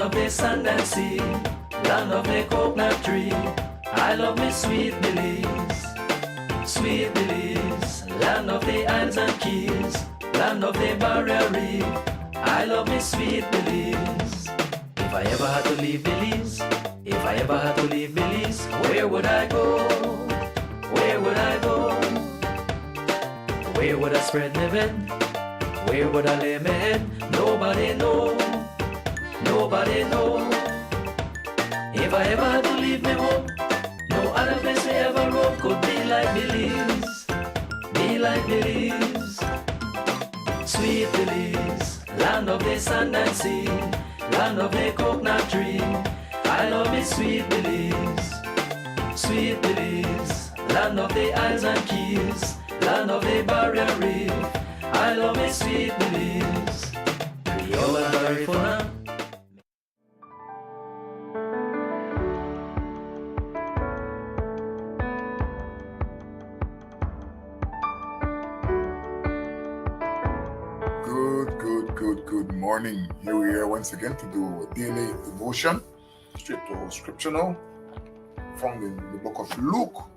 of the sand and sea, land of the coconut tree. I love me sweet Belize, sweet Belize, land of the isles and keys, land of the barrier reef. I love me sweet Belize. If I ever had to leave Belize, if I ever had to leave Belize, where would I go? Where would I go? Where would I spread my bed? Where would I lay my head? Nobody know, nobody know. If I ever had to leave me home, no other place we ever roam could be like Belize, be like Belize. Sweet Belize, land of the sand and sea, land of the coconut tree. I love me sweet Belize, sweet Belize, land of the isles and keys, land of the barrier reef. I love me sweet Belize. Creole and Garifuna. Good morning. Here we are once again to do our daily devotion. Straight to our scripture now. Found in the book of Luke.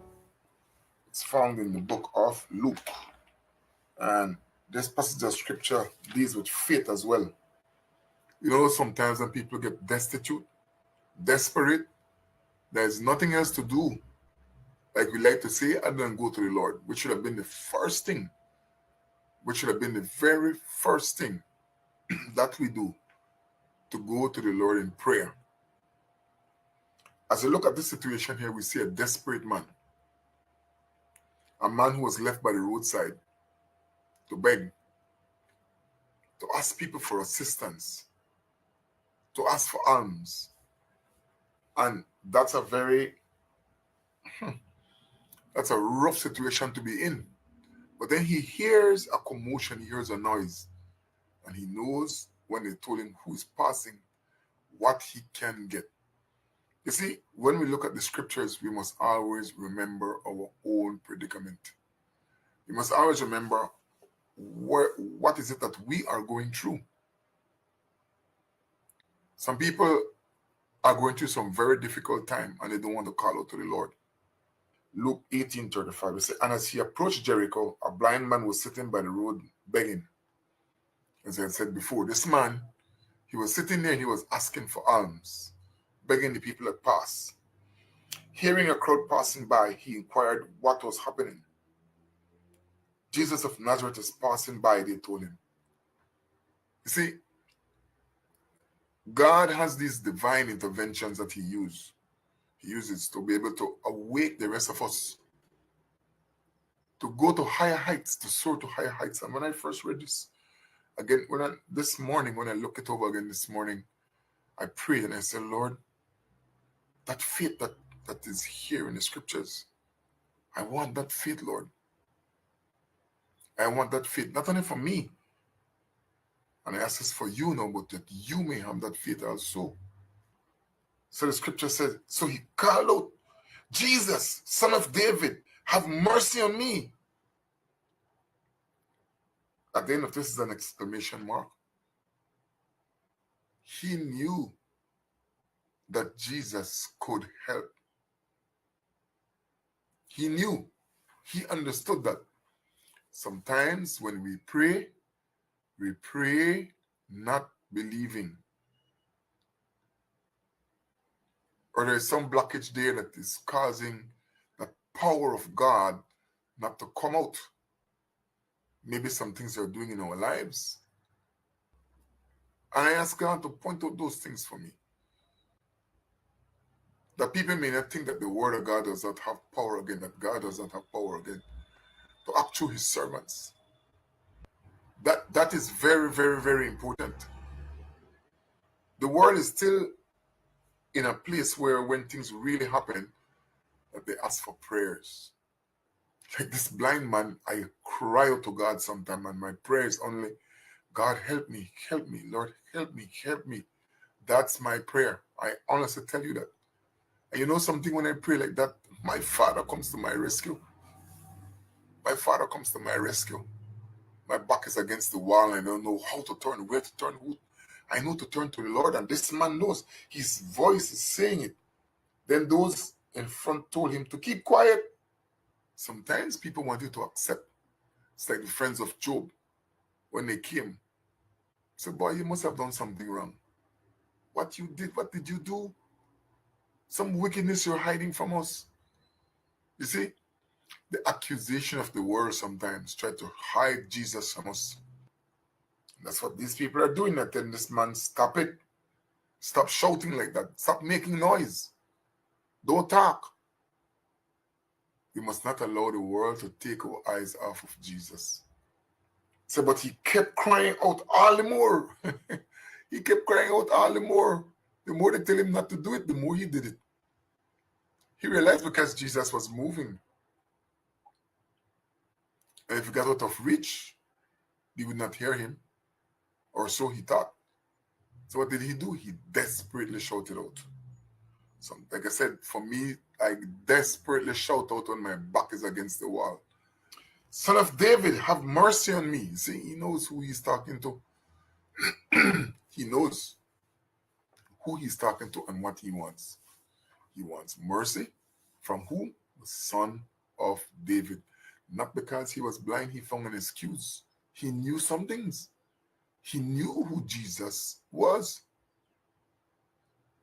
It's found in the book of Luke. And this passage of scripture deals with faith as well. You know, sometimes when people get destitute, desperate, there's nothing else to do. Like we like to say, other than go to the Lord, which should have been the first thing. Which should have been the very first thing that we do, to go to the Lord in prayer. As we look at this situation here, we see a desperate man. A man who was left by the roadside to beg, to ask people for assistance, to ask for alms. And that's a rough situation to be in. But then he hears a commotion, he hears a noise. And he knows when they told him who is passing, what he can get. You see, when we look at the scriptures, we must always remember our own predicament. We must always remember what is it that we are going through. Some people are going through some very difficult time and they don't want to call out to the Lord. Luke 18:35, it says, and as he approached Jericho, a blind man was sitting by the road begging. As I had said before, this man, he was sitting there and he was asking for alms, begging the people that pass. Hearing a crowd passing by, he inquired what was happening. Jesus of Nazareth is passing by, they told him. You see, God has these divine interventions that he uses. He uses to be able to awake the rest of us, to go to higher heights, to soar to higher heights. And when I first read this, again, when I look it over again this morning, I prayed and I said, Lord, that faith that is here in the scriptures, I want that faith, Lord. I want that faith, not only for me. And I ask this for you now, but that you may have that faith also. So the scripture says, so he called out, Jesus, son of David, have mercy on me. At the end of this is an exclamation mark. He knew that Jesus could help. He knew. He understood that. Sometimes when we pray not believing. Or there is some blockage there that is causing the power of God not to come out. Maybe some things they're doing in our lives. And I ask God to point out those things for me. That people may not think that the word of God does not have power again, that God does not have power again to act through his servants. That is very, very, very important. The world is still in a place where when things really happen, that they ask for prayers. Like this blind man, I cry out to God sometimes, and my prayer is only, God, help me, Lord, help me. That's my prayer. I honestly tell you that. And you know something, when I pray like that, my Father comes to my rescue. My Father comes to my rescue. My back is against the wall and I don't know how to turn, where to turn, who. I know to turn to the Lord, and this man knows. His voice is saying it. Then those in front told him to keep quiet. Sometimes people want you to accept. It's like the friends of Job when they came. Said, boy, you must have done something wrong. What did you do? Some wickedness you're hiding from us. You see, the accusation of the world sometimes try to hide Jesus from us. That's what these people are doing. I tell this man, stop it. Stop shouting like that. Stop making noise. Don't talk. We must not allow the world to take our eyes off of Jesus. So, but he kept crying out all the more. He kept crying out all the more. The more they tell him not to do it, the more he did it. He realized because Jesus was moving. And if he got out of reach, he would not hear him. Or so he thought. So what did he do? He desperately shouted out. So, like I said, for me, I desperately shout out when my back is against the wall. Son of David, have mercy on me. See, he knows who he's talking to. He knows who he's talking to and what he wants. He wants mercy from whom? The Son of David. Not because he was blind, he found an excuse. He knew some things. He knew who Jesus was.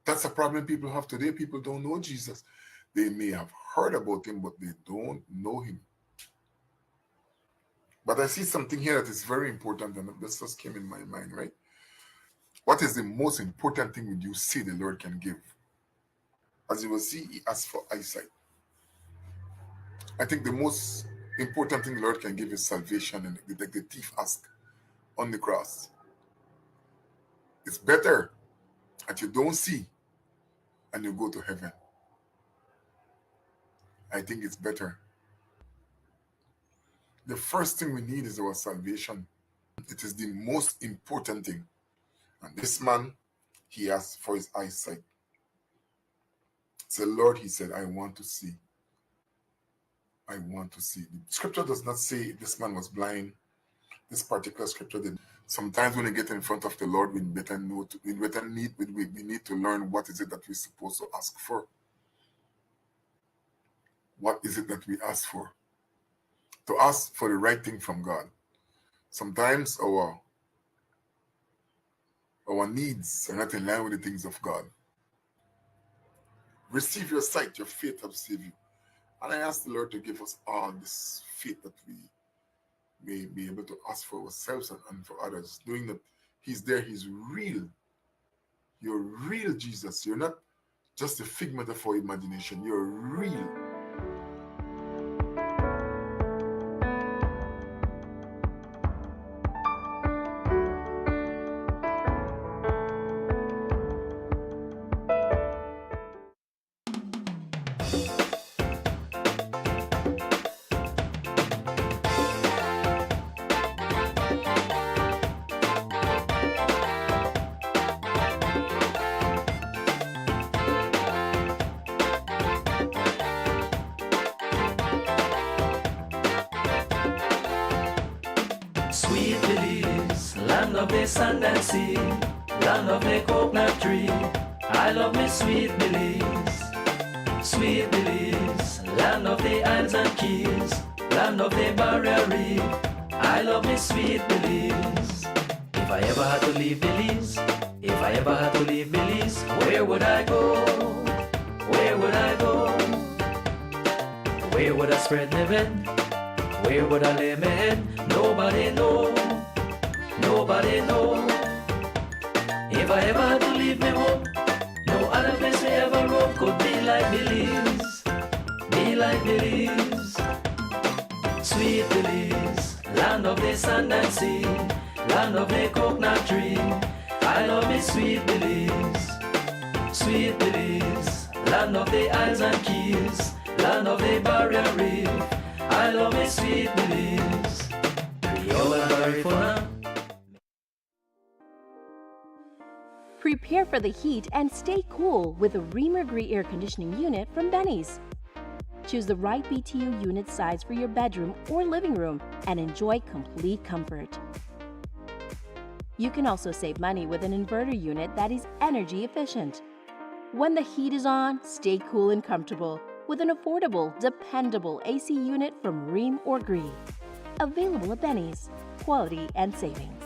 That's a problem people have today. People don't know Jesus. They may have heard about him, but they don't know him. But I see something here that is very important, and this just came in my mind, right? What is the most important thing when you see the Lord can give? As you will see, he asks for eyesight. I think the most important thing the Lord can give is salvation, and like the thief asked on the cross. It's better that you don't see and you go to heaven. I think it's better. The first thing we need is our salvation. It is the most important thing. And this man, he asked for his eyesight. So Lord, he said, I want to see. I want to see. The scripture does not say this man was blind. This particular scripture did. Sometimes when we get in front of the Lord, we need to learn what is it that we're supposed to ask for. What is it that we ask for? To ask for the right thing from God. Sometimes our needs are not in line with the things of God. Receive your sight, your faith have saved you. And I ask the Lord to give us all this faith that we may be able to ask for ourselves and for others, knowing that he's there, he's real. You're real, Jesus. You're not just a figment of our imagination. You're real. Sweet Belize, land of the sand and sea, land of the coconut tree. I love me sweet Belize. Sweet Belize, land of the isles and keys, land of the barrier reef. I love me sweet Belize. If I ever had to leave Belize, if I ever had to leave Belize, where would I go? Where would I go? Where would I spread my bed? Where would I lay my head? Nobody know. Nobody know. If I ever had to leave me home, no other place I ever roam could be like Belize. Be like Belize. Sweet Belize, land of the sand and sea, land of the coconut tree. I love me sweet Belize. Sweet Belize, land of the isles and keys, land of the barrier reef. I love me sweet Belize. Creole and Garifuna. Prepare for the heat and stay cool with a Reamer Gree air conditioning unit from Benny's. Choose the right BTU unit size for your bedroom or living room and enjoy complete comfort. You can also save money with an inverter unit that is energy efficient. When the heat is on, stay cool and comfortable with an affordable, dependable AC unit from Rheem or Gree. Available at Benny's. Quality and savings.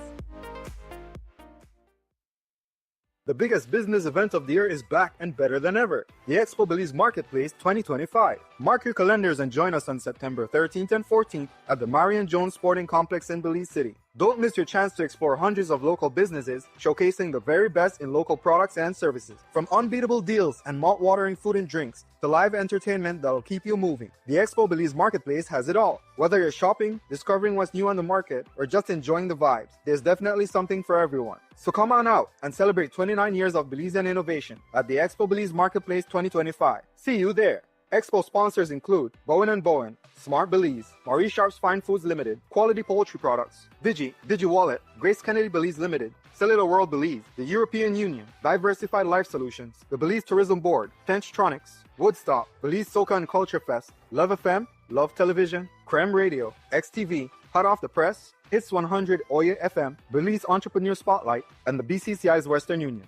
The biggest business event of the year is back and better than ever. The Expo Belize Marketplace 2025. Mark your calendars and join us on September 13th and 14th at the Marion Jones Sporting Complex in Belize City. Don't miss your chance to explore hundreds of local businesses showcasing the very best in local products and services. From unbeatable deals and mouth-watering food and drinks to live entertainment that'll keep you moving. The Expo Belize Marketplace has it all. Whether you're shopping, discovering what's new on the market, or just enjoying the vibes, there's definitely something for everyone. So come on out and celebrate 29 years of Belizean innovation at the Expo Belize Marketplace 2025. See you there. Expo sponsors include Bowen & Bowen, Smart Belize, Maurice Sharp's Fine Foods Limited, Quality Poultry Products, DigiWallet, Grace Kennedy Belize Limited, Cellular World Belize, the European Union, Diversified Life Solutions, the Belize Tourism Board, Tenchtronics, Woodstock, Belize Soca and Culture Fest, Love FM, Love Television, Creme Radio, XTV, Hot Off the Press, Hits 100 Oye FM, Belize Entrepreneur Spotlight, and the BCCI's Western Union.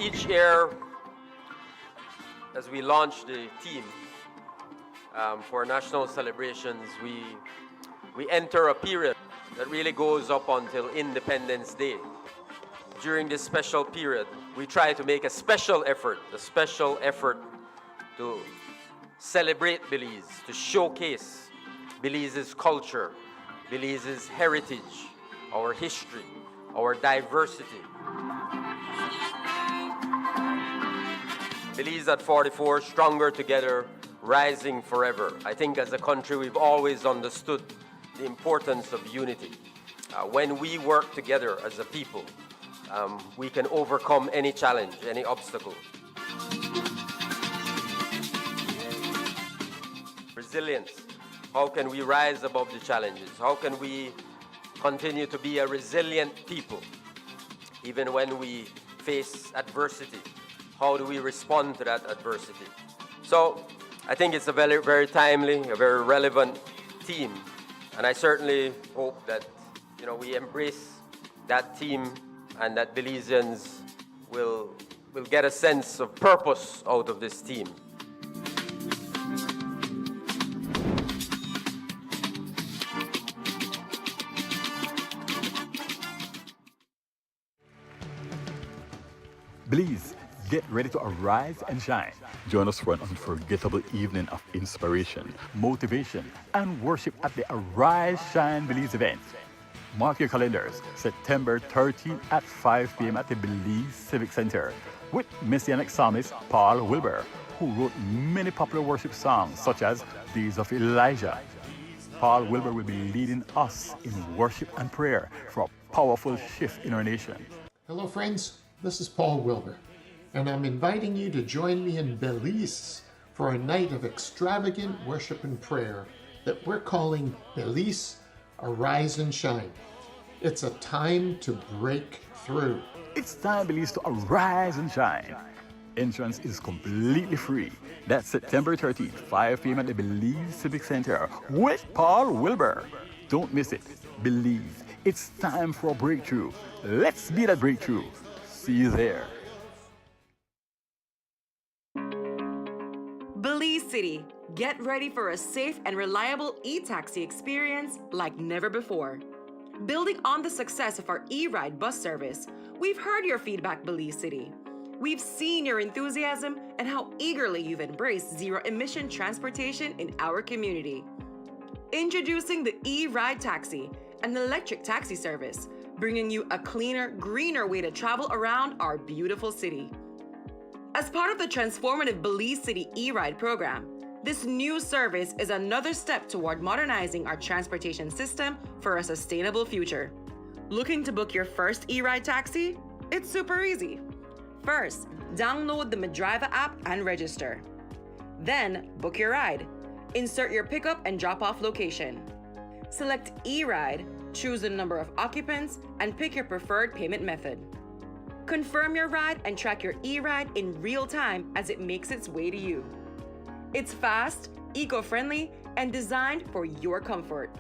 Each year, as we launch the theme for national celebrations, we enter a period that really goes up until Independence Day. During this special period, we try to make a special effort to celebrate Belize, to showcase Belize's culture, Belize's heritage, our history, our diversity. Belize at 44, stronger together, rising forever. I think as a country, we've always understood the importance of unity. When we work together as a people, we can overcome any challenge, any obstacle. Resilience. How can we rise above the challenges? How can we continue to be a resilient people, even when we face adversity? How do we respond to that adversity? So I think it's a very, very timely, a very relevant theme. And I certainly hope that, we embrace that theme and that Belizeans will get a sense of purpose out of this theme. Belize, get ready to arise and shine. Join us for an unforgettable evening of inspiration, motivation, and worship at the Arise Shine Belize event. Mark your calendars, September 13th at 5 p.m. at the Belize Civic Center with Messianic psalmist Paul Wilbur, who wrote many popular worship songs such as Days of Elijah. Paul Wilbur will be leading us in worship and prayer for a powerful shift in our nation. Hello friends, this is Paul Wilbur, and I'm inviting you to join me in Belize for a night of extravagant worship and prayer that we're calling Belize Arise and Shine. It's a time to break through. It's time, Belize, to arise and shine. Entrance is completely free. That's September 13th, 5 p.m. at the Belize Civic Center with Paul Wilbur. Don't miss it. Belize, it's time for a breakthrough. Let's be that breakthrough. See you there. Belize City, get ready for a safe and reliable e-taxi experience like never before. Building on the success of our e-ride bus service, we've heard your feedback, Belize City. We've seen your enthusiasm and how eagerly you've embraced zero-emission transportation in our community. Introducing the e-ride taxi, an electric taxi service, bringing you a cleaner, greener way to travel around our beautiful city. As part of the transformative Belize City e-ride program, this new service is another step toward modernizing our transportation system for a sustainable future. Looking to book your first e-ride taxi? It's super easy. First, download the Medriva app and register. Then, book your ride. Insert your pickup and drop-off location. Select e-ride, choose the number of occupants, and pick your preferred payment method. Confirm your ride and track your e-ride in real time as it makes its way to you. It's fast, eco-friendly, and designed for your comfort.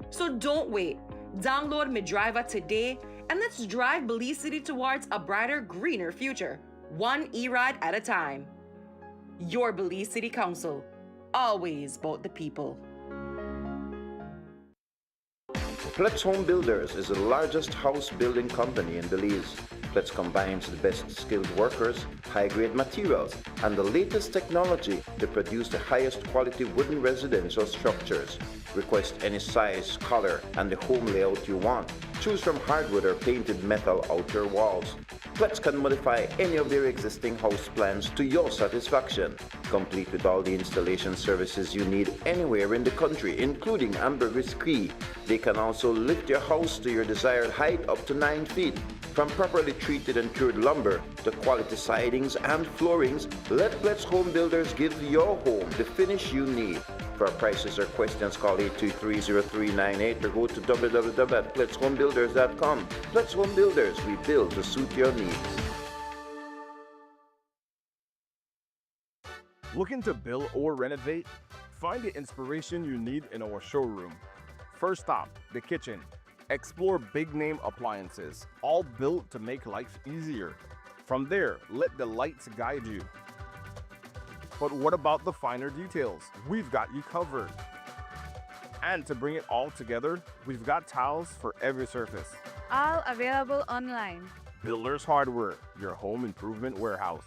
So don't wait. Download Midriva today and let's drive Belize City towards a brighter, greener future, one e-ride at a time. Your Belize City Council, always about the people. Pletz Home Builders is the largest house building company in Belize. Pletz combines the best skilled workers, high-grade materials, and the latest technology to produce the highest quality wooden residential structures. Request any size, color, and the home layout you want. Choose from hardwood or painted metal outer walls. Pletz can modify any of their existing house plans to your satisfaction, complete with all the installation services you need anywhere in the country, including ambergris Cree. They can also lift your house to your desired height up to 9 feet. From properly treated and cured lumber to quality sidings and floorings, let Pletz Home Builders give your home the finish you need. For prices or questions, call 823-0398 or go to www.pletzhomebuilders.com. Pletz Home Builders, we build to suit your needs. Looking to build or renovate? Find the inspiration you need in our showroom. First stop, the kitchen. Explore big-name appliances, all built to make life easier. From there, let the lights guide you. But what about the finer details? We've got you covered. And to bring it all together, we've got tiles for every surface. All available online. Builders Hardware, your home improvement warehouse.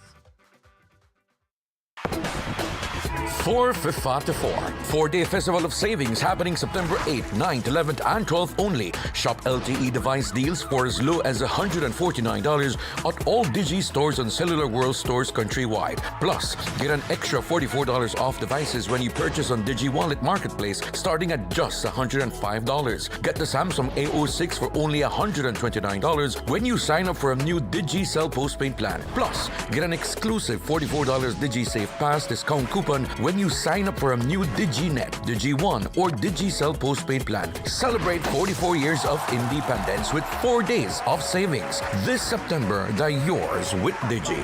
4 to 4. 4-day Festival of Savings happening September 8th, 9th, 11th, and 12th only. Shop LTE device deals for as low as $149 at all Digi stores and Cellular World stores countrywide. Plus, get an extra $44 off devices when you purchase on Digi Wallet Marketplace starting at just $105. Get the Samsung A06 for only $129 when you sign up for a new Digi Cell postpaid plan. Plus, get an exclusive $44 Digi Safe Pass discount coupon when you sign up for a new DigiNet, DigiOne, or DigiCell postpaid plan. Celebrate 44 years of independence with 4 days of savings. This September, the yours with Digi.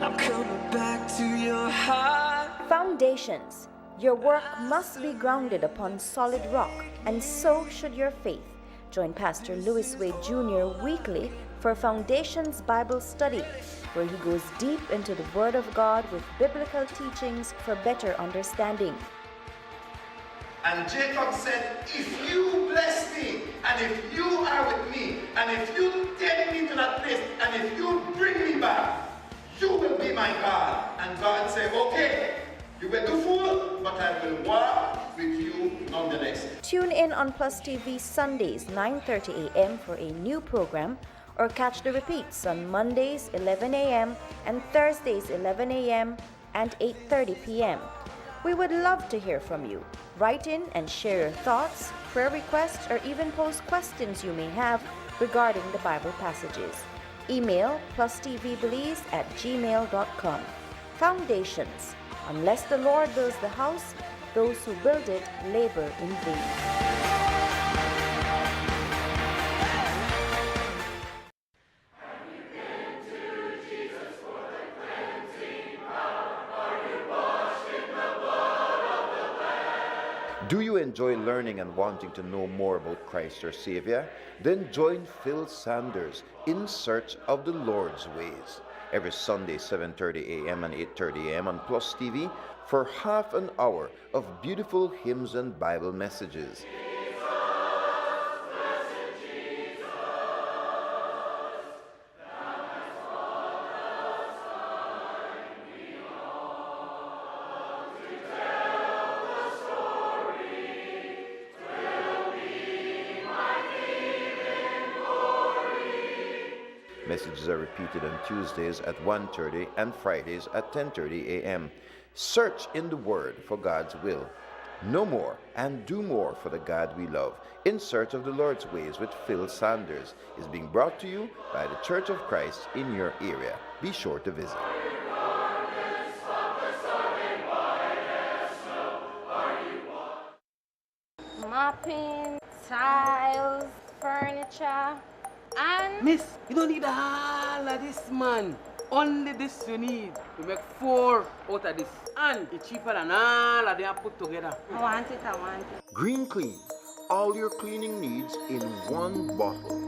I'm coming back to your heart. Foundations. Your work must be grounded upon solid rock, and so should your faith. Join Pastor Louis Wade Jr. weekly for Foundations Bible Study, where he goes deep into the Word of God with biblical teachings for better understanding. And Jacob said, if you bless me, and if you are with me, and if you take me to that place, and if you bring me back, you will be my God. And God said, okay, you were too fool, but I will walk with you nonetheless. Tune in on PlusTV Sundays 9:30 a.m. for a new program, or catch the repeats on Mondays 11 a.m. and Thursdays 11 a.m. and 8:30 p.m. We would love to hear from you. Write in and share your thoughts, prayer requests, or even pose questions you may have regarding the Bible passages. Email plustvbelize@gmail.com. Foundations. Unless the Lord builds the house, those who build it labor in vain. you enjoy learning and wanting to know more about Christ your Savior? Then join Phil Sanders in Search of the Lord's Ways every Sunday 7:30 a.m. and 8:30 a.m. on Plus TV for half an hour of beautiful hymns and Bible messages. Messages are repeated on Tuesdays at 1:30 and Fridays at 10:30 a.m. Search in the Word for God's will. Know more and do more for the God we love. In Search of the Lord's Ways with Phil Sanders is being brought to you by the Church of Christ in your area. Be sure to visit. Mopping, tiles, furniture, and... Miss, you don't need all of this, man. Only this you need to make 4 out of this. And it's cheaper than all of them put together. I want it. Green Clean. All your cleaning needs in one bottle.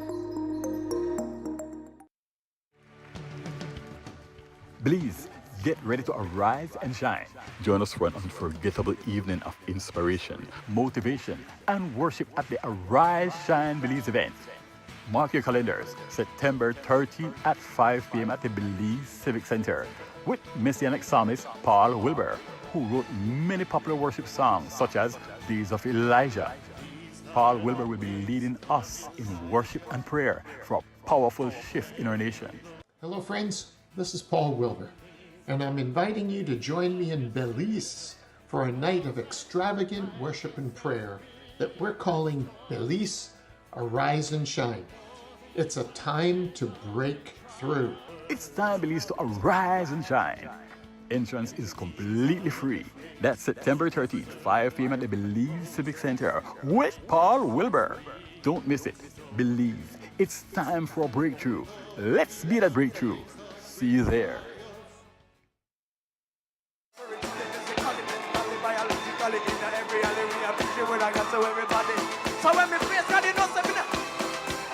Please get ready to arise and shine. Join us for an unforgettable evening of inspiration, motivation, and worship at the Arise, Shine, Belize event. Mark your calendars, September 13th at 5 p.m. at the Belize Civic Center with Messianic psalmist Paul Wilbur, who wrote many popular worship songs such as Days of Elijah. Paul Wilbur will be leading us in worship and prayer for a powerful shift in our nation. Hello friends, this is Paul Wilbur, and I'm inviting you to join me in Belize for a night of extravagant worship and prayer that we're calling Belize Arise and Shine. It's a time to break through. It's time, Belize, to arise and shine. Entrance is completely free. That's September 13th, 5 p.m. at the Belize Civic Center with Paul Wilbur. Don't miss it. Believe. It's time for a breakthrough. Let's be that breakthrough. See you there. So when we face God, you know something.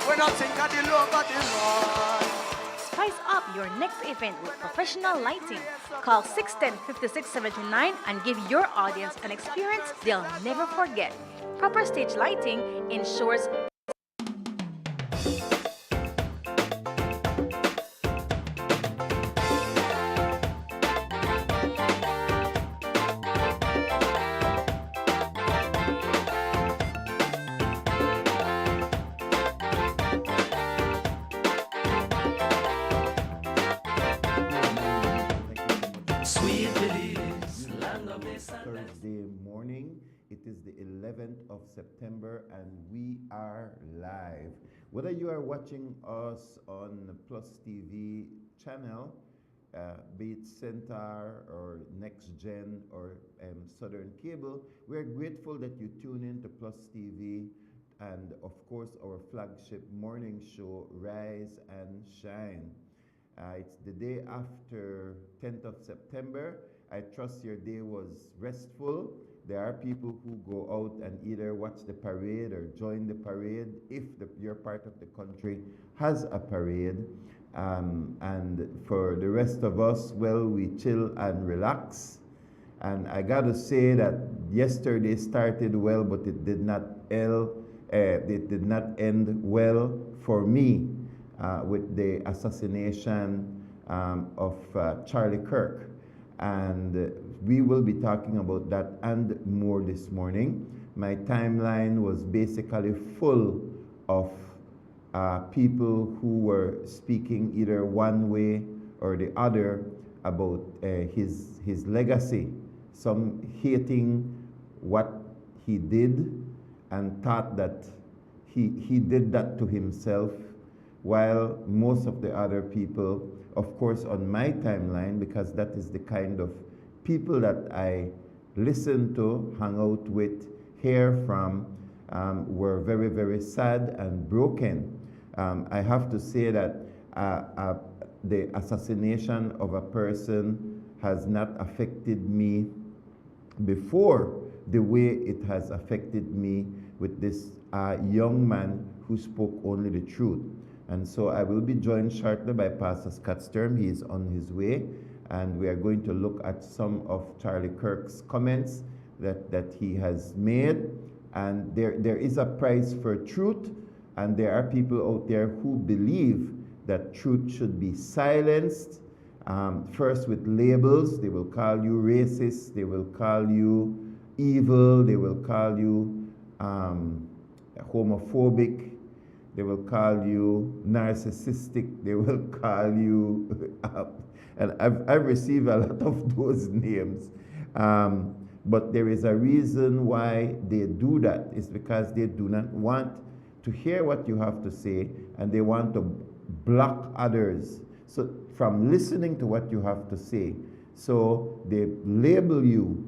When I think of the love of the Lord. Spice up your next event with professional lighting. Call 610-5679 and give your audience an experience they'll never forget. Proper stage lighting ensures Thursday morning. It is the 11th of September and we are live. Whether you are watching us on the Plus TV channel, be it Centaur or Next Gen or Southern Cable, we're grateful that you tune in to Plus TV and of course our flagship morning show, Rise and Shine. It's the day after 10th of September. I trust your day was restful. There are people who go out and either watch the parade or join the parade if your part of the country has a parade. And for the rest of us, well, we chill and relax. And I got to say that yesterday started well, but it did not end well for me with the assassination of Charlie Kirk. And we will be talking about that and more this morning. My timeline was basically full of people who were speaking either one way or the other about his legacy. Some hating what he did and thought that he did that to himself, while most of the other people, of course, on my timeline, because that is the kind of people that I listen to, hang out with, hear from, were very, very sad and broken. I have to say that the assassination of a person has not affected me before, the way it has affected me with this young man who spoke only the truth. And so I will be joined shortly by Pastor Scott Sturm. He is on his way, and we are going to look at some of Charlie Kirk's comments that he has made. And there is a price for truth, and there are people out there who believe that truth should be silenced. First with labels. They will call you racist, they will call you evil, they will call you homophobic, they will call you narcissistic, they will call you, and I've received a lot of those names. But there is a reason why they do that. It's because they do not want to hear what you have to say, and they want to block others from listening to what you have to say. So they label you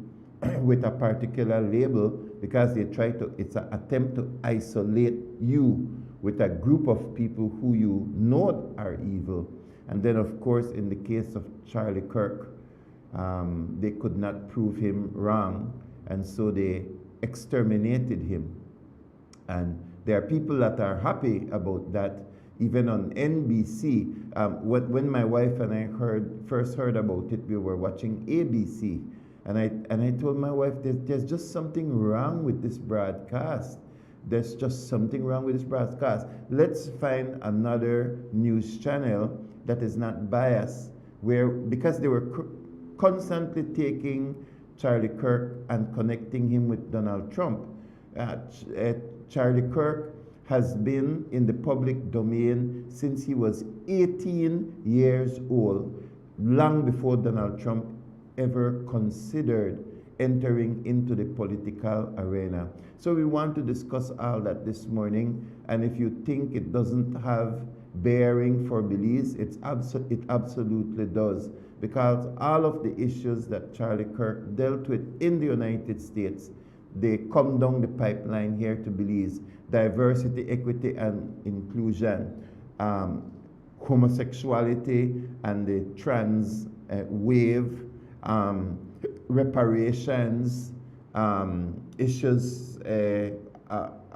with a particular label because they try to, it's an attempt to isolate you with a group of people who you know are evil. And then of course, in the case of Charlie Kirk, they could not prove him wrong, and so they exterminated him. And there are people that are happy about that. Even on NBC, when my wife and I first heard about it, we were watching ABC, and I told my wife, there's just something wrong with this broadcast. There's just something wrong with this broadcast. Let's find another news channel that is not biased, because they were constantly taking Charlie Kirk and connecting him with Donald Trump. Charlie Kirk has been in the public domain since he was 18 years old, long before Donald Trump ever considered entering into the political arena. So we want to discuss all that this morning, and if you think it doesn't have bearing for Belize, it absolutely does, because all of the issues that Charlie Kirk dealt with in the United States, they come down the pipeline here to Belize. Diversity, equity, and inclusion, homosexuality and the trans wave, reparations, issues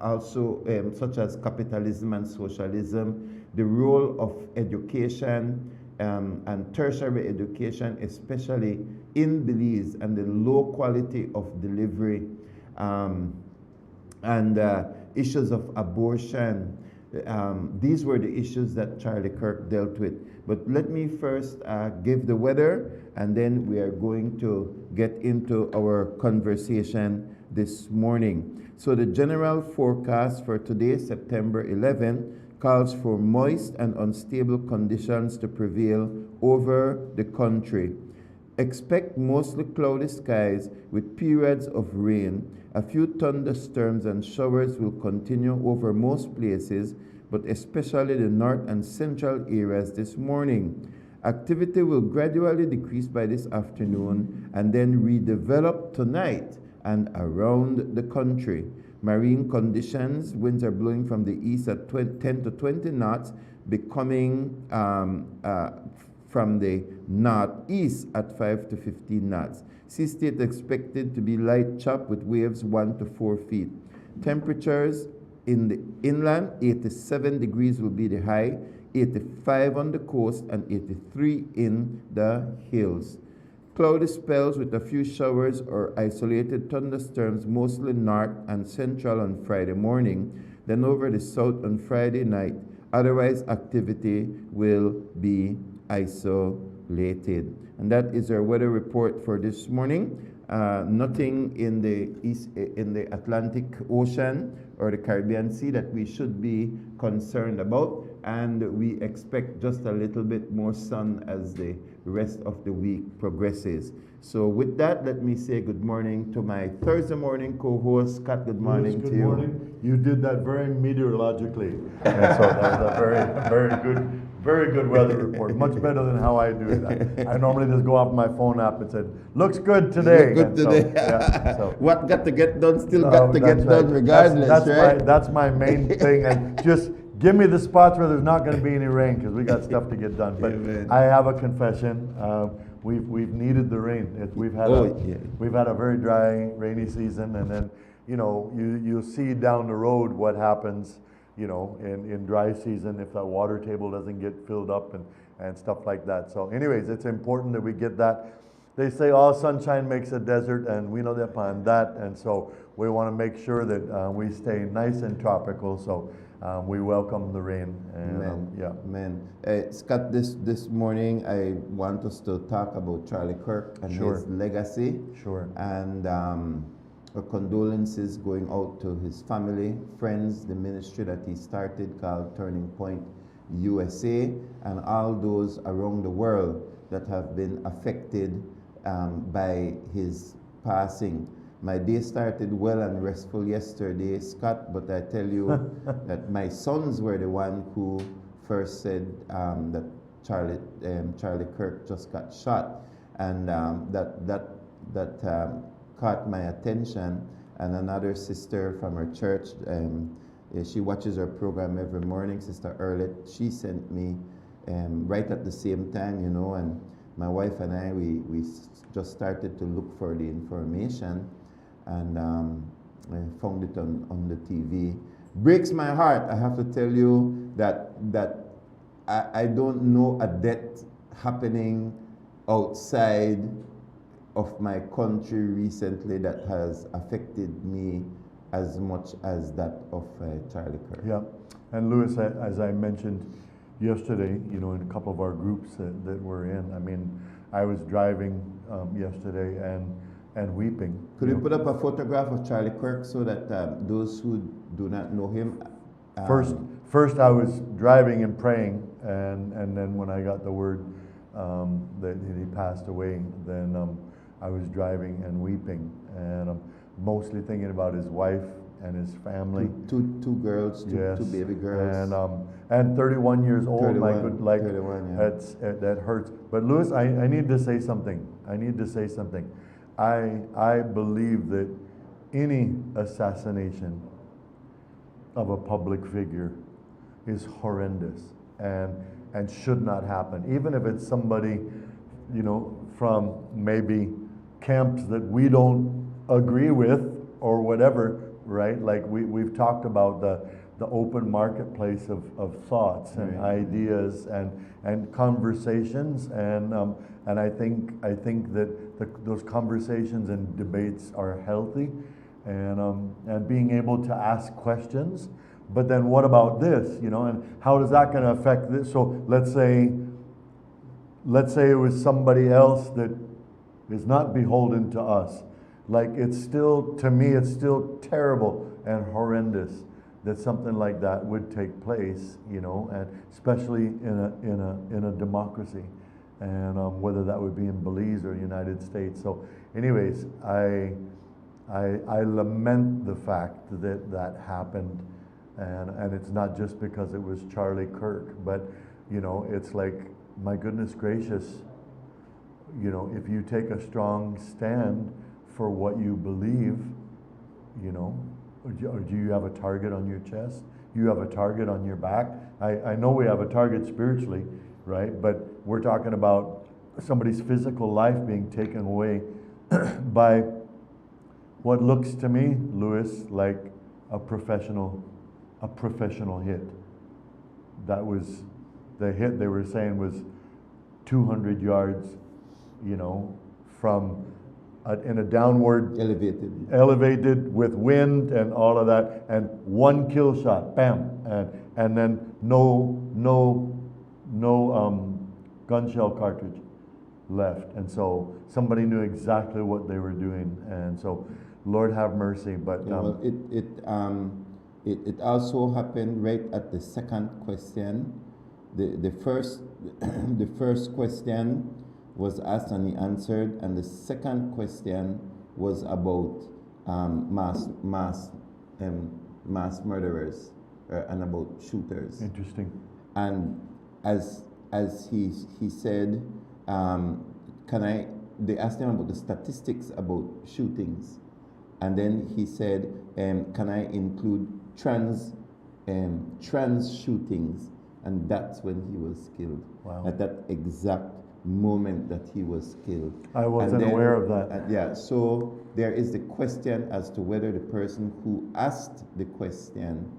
also such as capitalism and socialism, the role of education and tertiary education, especially in Belize, and the low quality of delivery, and issues of abortion. These were the issues that Charlie Kirk dealt with. But let me first give the weather, and then we are going to get into our conversation this morning. So the general forecast for today, September 11, calls for moist and unstable conditions to prevail over the country. Expect mostly cloudy skies with periods of rain. A few thunderstorms and showers will continue over most places, but especially the north and central areas this morning. Activity will gradually decrease by this afternoon and then redevelop tonight and around the country. Marine conditions, winds are blowing from the east at 10 to 20 knots, becoming from the northeast at 5 to 15 knots. Sea state expected to be light chop with waves 1 to 4 feet. Temperatures in the inland, 87 degrees will be the high, 85 on the coast, and 83 in the hills. Cloudy spells with a few showers or isolated thunderstorms, mostly north and central on Friday morning, then over the south on Friday night. Otherwise, activity will be isolated. And that is our weather report for this morning. Nothing in the Atlantic Ocean or the Caribbean Sea that we should be concerned about, and we expect just a little bit more sun as the rest of the week progresses. So with that, let me say good morning to my Thursday morning co-host, Scott. Good morning to you. Good morning. You did that very meteorologically, and so that was a very good weather report. Much better than how I do it. I normally just go off my phone app and said, "Looks good today." Look good today. So what got to get done still got to get done regardless, right? That's my main thing. And just give me the spots where there's not going to be any rain, because we got stuff to get done. But I have a confession. we've needed the rain. We've had a very dry, rainy season, and then you see down the road what happens, in dry season if that water table doesn't get filled up and stuff like that. So anyways, it's important that we get that. They say all sunshine makes a desert, and we know that upon that, and so we want to make sure that we stay nice and tropical. So we welcome the rain. And, Scott, this morning I want us to talk about Charlie Kirk and his legacy. Sure. And our condolences going out to his family, friends, the ministry that he started called Turning Point USA, and all those around the world that have been affected by his passing. My day started well and restful yesterday, Scott, but I tell you that my sons were the one who first said that Charlie Kirk just got shot, and that caught my attention. And another sister from her church, she watches our program every morning, Sister Earlette. She sent me right at the same time, and my wife and I, we just started to look for the information, and I found it on the TV. Breaks my heart, I have to tell you, that I don't know a death happening outside of my country recently that has affected me as much as that of Charlie Kirk. Yeah, and Louis, as I mentioned yesterday, in a couple of our groups that we're in, I mean, I was driving yesterday and weeping. Could you put up a photograph of Charlie Kirk so that those who do not know him? First I was driving and praying, and then when I got the word that he passed away, then I was driving and weeping, and mostly thinking about his wife and his family. Two girls, yes. two baby girls. And 31 years old, 31, my good, like, 31, yeah. that hurts. But Louis, I need to say something. I believe that any assassination of a public figure is horrendous and should not happen. Even if it's somebody, from maybe camps that we don't agree with or whatever, right? Like we've talked about the open marketplace of thoughts and ideas and conversations, and I think that those conversations and debates are healthy, and being able to ask questions. But then what about this, and how is that going to affect this? So let's say it was somebody else that is not beholden to us. Like, it's still, to me, it's still terrible and horrendous that something like that would take place, and especially in a democracy, and whether that would be in Belize or United States. So anyways, I lament the fact that happened, and it's not just because it was Charlie Kirk, but it's like, my goodness gracious, if you take a strong stand for what you believe, or do you have a target on your chest? You have a target on your back? I know we have a target spiritually, right? But we're talking about somebody's physical life being taken away by what looks to me, Louis, like a professional hit. That was, the hit they were saying was 200 yards, from in a downward, elevated with wind and all of that, and one kill shot, bam, and then no gun shell cartridge left, and so somebody knew exactly what they were doing, and so Lord have mercy. But it also happened right at the second question. The first question was asked and he answered, and the second question was about mass murderers and about shooters. Interesting. And as he said, they asked him about the statistics about shootings, and then he said, can I include trans shootings? And that's when he was killed. Wow. At that exact moment that he was killed. I wasn't aware of that. Yeah, so there is the question as to whether the person who asked the question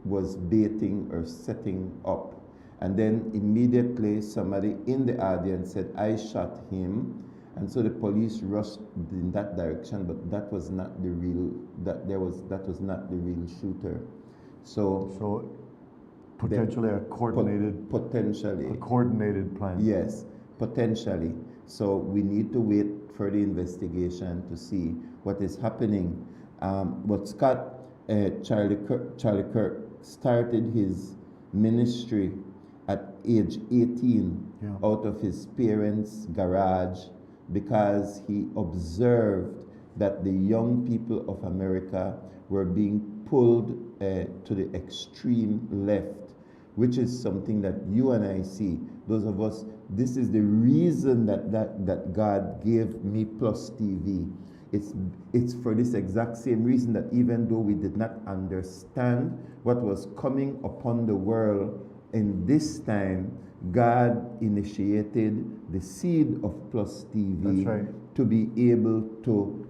was baiting or setting up. And then immediately somebody in the audience said, I shot him. And so the police rushed in that direction, but that was not the real, that was not the real shooter. So potentially a coordinated, potentially a coordinated plan. Yes, potentially. So we need to wait for the investigation to see what is happening. But Scott, Charlie Kirk started his ministry at age 18 out of his parents' garage because he observed that the young people of America were being pulled to the extreme left, which is something that you and I see. Those of us, this is the reason that God gave me PlusTV. It's for this exact same reason that even though we did not understand what was coming upon the world in this time, God initiated the seed of PlusTV to be able to,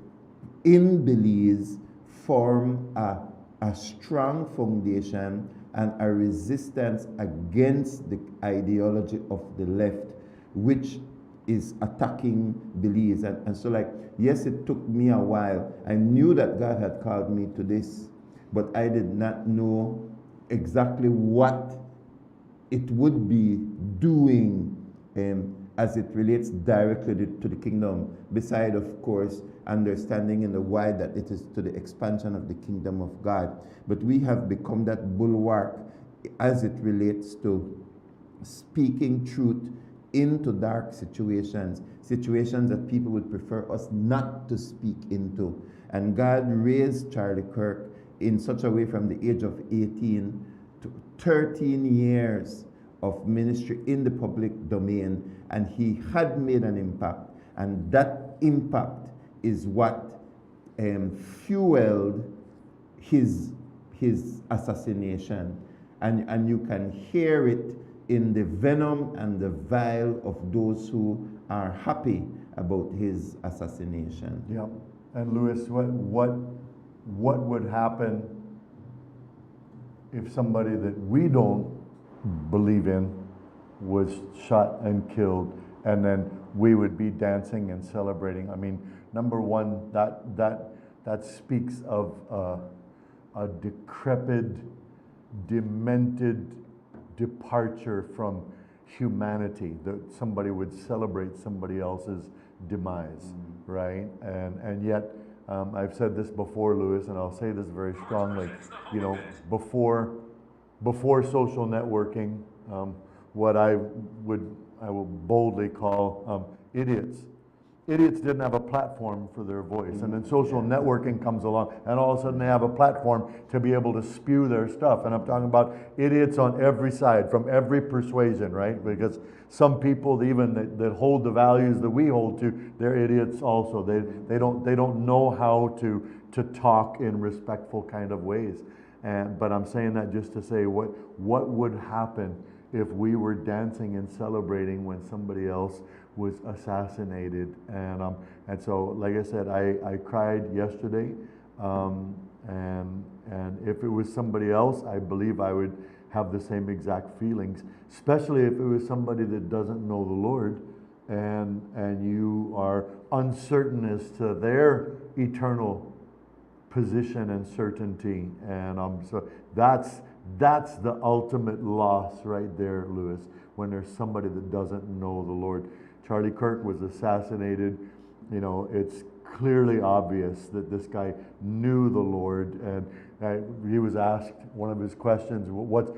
in Belize, form a strong foundation and a resistance against the ideology of the left, which is attacking Belize. And so, like, yes, it took me a while. I knew that God had called me to this, but I did not know exactly what it would be doing as it relates directly to the kingdom, beside, of course, understanding in the why that it is to the expansion of the kingdom of God. But we have become that bulwark as it relates to speaking truth into dark situations that people would prefer us not to speak into. And God raised Charlie Kirk in such a way from the age of 18 to 13 years of ministry in the public domain, and he had made an impact, and that impact is what fueled his assassination, and you can hear it in the venom and the vile of those who are happy about his assassination. Yeah, and Louis, what would happen if somebody that we don't believe in was shot and killed, and then we would be dancing and celebrating? I mean, number one, that speaks of a decrepit, demented departure from humanity, that somebody would celebrate somebody else's demise, right? And yet, I've said this before, Louis, and I'll say this very strongly. You know, before social networking, what I will boldly call idiots. Idiots didn't have a platform for their voice, and then social networking comes along, and all of a sudden they have a platform to be able to spew their stuff. And I'm talking about idiots on every side, from every persuasion, right? Because some people, even that hold the values that we hold to, they're idiots also. They don't know how to talk in respectful kind of ways. But I'm saying that just to say what would happen if we were dancing and celebrating when somebody else was assassinated. And so, like I said, I cried yesterday, and if it was somebody else, I believe I would have the same exact feelings, especially if it was somebody that doesn't know the Lord, and you are uncertain as to their eternal position and certainty. And so that's the ultimate loss right there, Louis, when there's somebody that doesn't know the Lord. Charlie Kirk was assassinated. You know, it's clearly obvious that this guy knew the Lord, and he was asked one of his questions, what's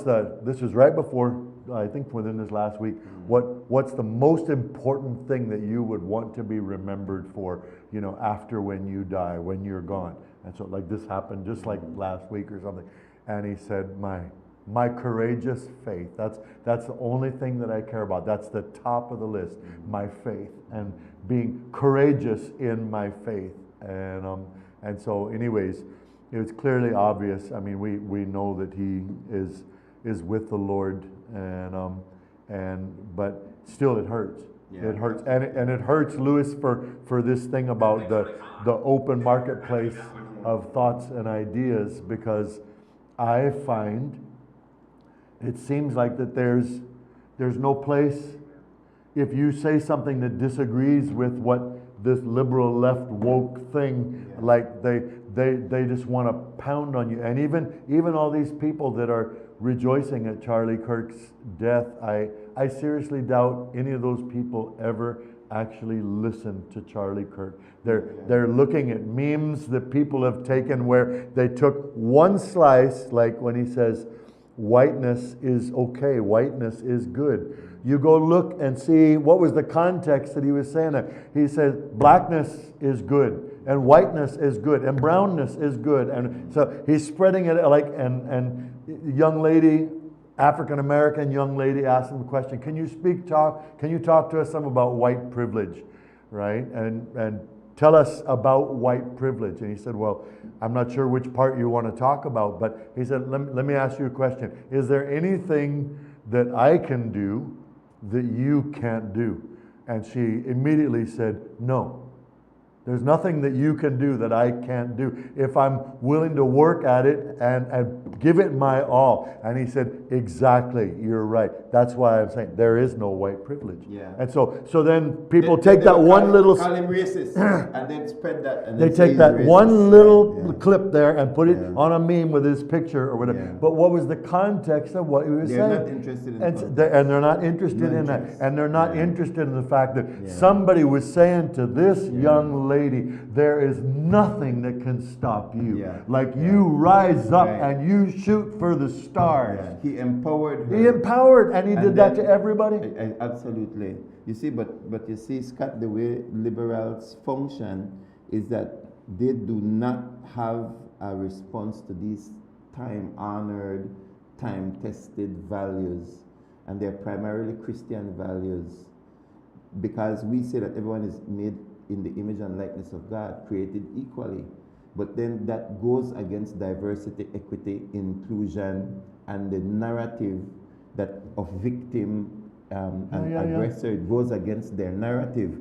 the, this was right before, I think within this last week, what's the most important thing that you would want to be remembered for, you know, after when you die, when you're gone? And so, like, this happened just like last week or something, and he said, my courageous faith. That's the only thing that I care about. That's the top of the list, my faith, and being courageous in my faith. And so, anyways, it was clearly obvious. I mean, we know that he is with the Lord, but still it hurts. Yeah. It hurts, and it hurts, Louis, for this thing about the open marketplace of thoughts and ideas, because I find it seems like that there's no place. If you say something that disagrees with what this liberal left woke thing, like they just want to pound on you. And even all these people that are rejoicing at Charlie Kirk's death, I seriously doubt any of those people ever actually listened to Charlie Kirk. They're looking at memes that people have taken where they took one slice, like when he says whiteness is okay, whiteness is good. You go look and see what was the context that he was saying that. He said blackness is good, and whiteness is good, and brownness is good. And so he's spreading it like, and young lady, African American young lady asked him a question, can you talk to us some about white privilege, right? And tell us about white privilege. And he said, well, I'm not sure which part you want to talk about, but he said, let me ask you a question. Is there anything that I can do that you can't do? And she immediately said, no. There's nothing that you can do that I can't do if I'm willing to work at it and give it my all. And he said, exactly, you're right. That's why I'm saying there is no white privilege. Yeah. And so then people take that one little... Call him racist and then spread that. And they take that one little clip there and put it on a meme with his picture or whatever. But what was the context of what he was saying? They're not interested in and they're not interested in that. And they're not interested in the fact that somebody was saying to this young lady, there is nothing that can stop you. You rise up and you shoot for the stars. He empowered her. He empowered, and he did that to everybody. Absolutely. You see, but you see, Scott, the way liberals function is that they do not have a response to these time-honored, time-tested values, and they're primarily Christian values, because we say that everyone is made in the image and likeness of God, created equally. But then that goes against diversity, equity, inclusion, and the narrative that of victim and aggressor. It goes against their narrative.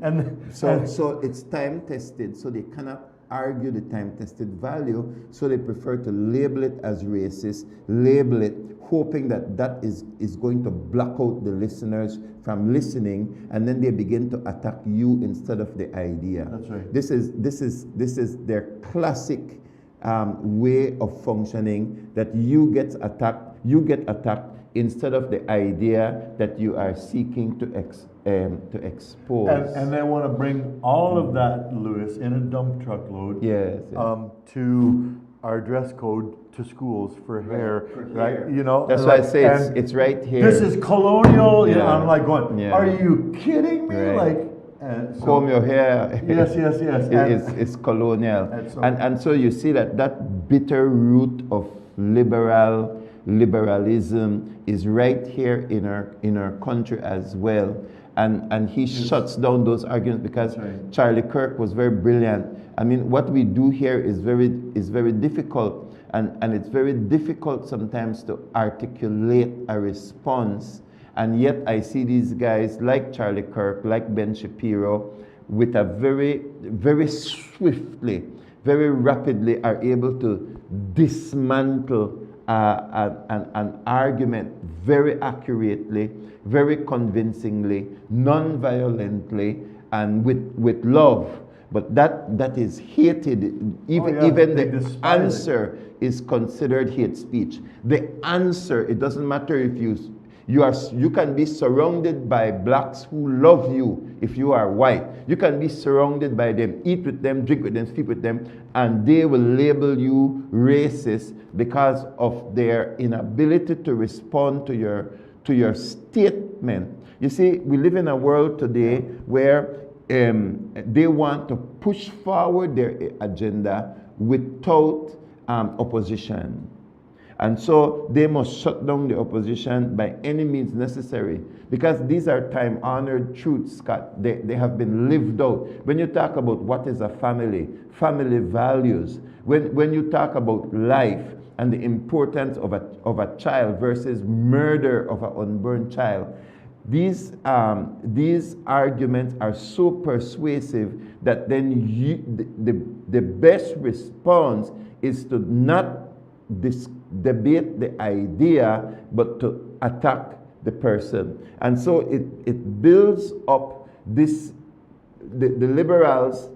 So it's time-tested, so they cannot argue the time-tested value, so they prefer to label it as racist, label it, hoping that that is going to block out the listeners from listening, and then they begin to attack you instead of the idea. That's right. This is their classic way of functioning, that you get attacked instead of the idea that you are seeking to expose. And they want to bring all of that, Louis, in a dump truck load to our dress code to schools for hair, right? You know, that's why I say it's right here. This is colonial. You know, I'm like going, are you kidding me? Right. Comb your hair. Yes. It's colonial. And so you see that bitter root of liberalism is right here in our country as well. And he shuts down those arguments because Charlie Kirk was very brilliant. I mean, what we do here is very difficult, and it's very difficult sometimes to articulate a response. And yet I see these guys like Charlie Kirk, like Ben Shapiro, with a very swiftly, very rapidly are able to dismantle an argument very accurately, very convincingly, non-violently, and with love. But that is hated. Even the answer is considered hate speech. The answer, it doesn't matter if you can be surrounded by blacks who love you if you are white. You can be surrounded by them, eat with them, drink with them, sleep with them, and they will label you racist because of their inability to respond to your statement. You see, we live in a world today where they want to push forward their agenda without opposition. And so they must shut down the opposition by any means necessary, because these are time-honored truths, Scott. They have been lived out. When you talk about what is a family values, when you talk about life and the importance of a child versus murder of an unborn child, these arguments are so persuasive that then the best response is to not debate the idea, but to attack the person. And so it builds up this, the liberals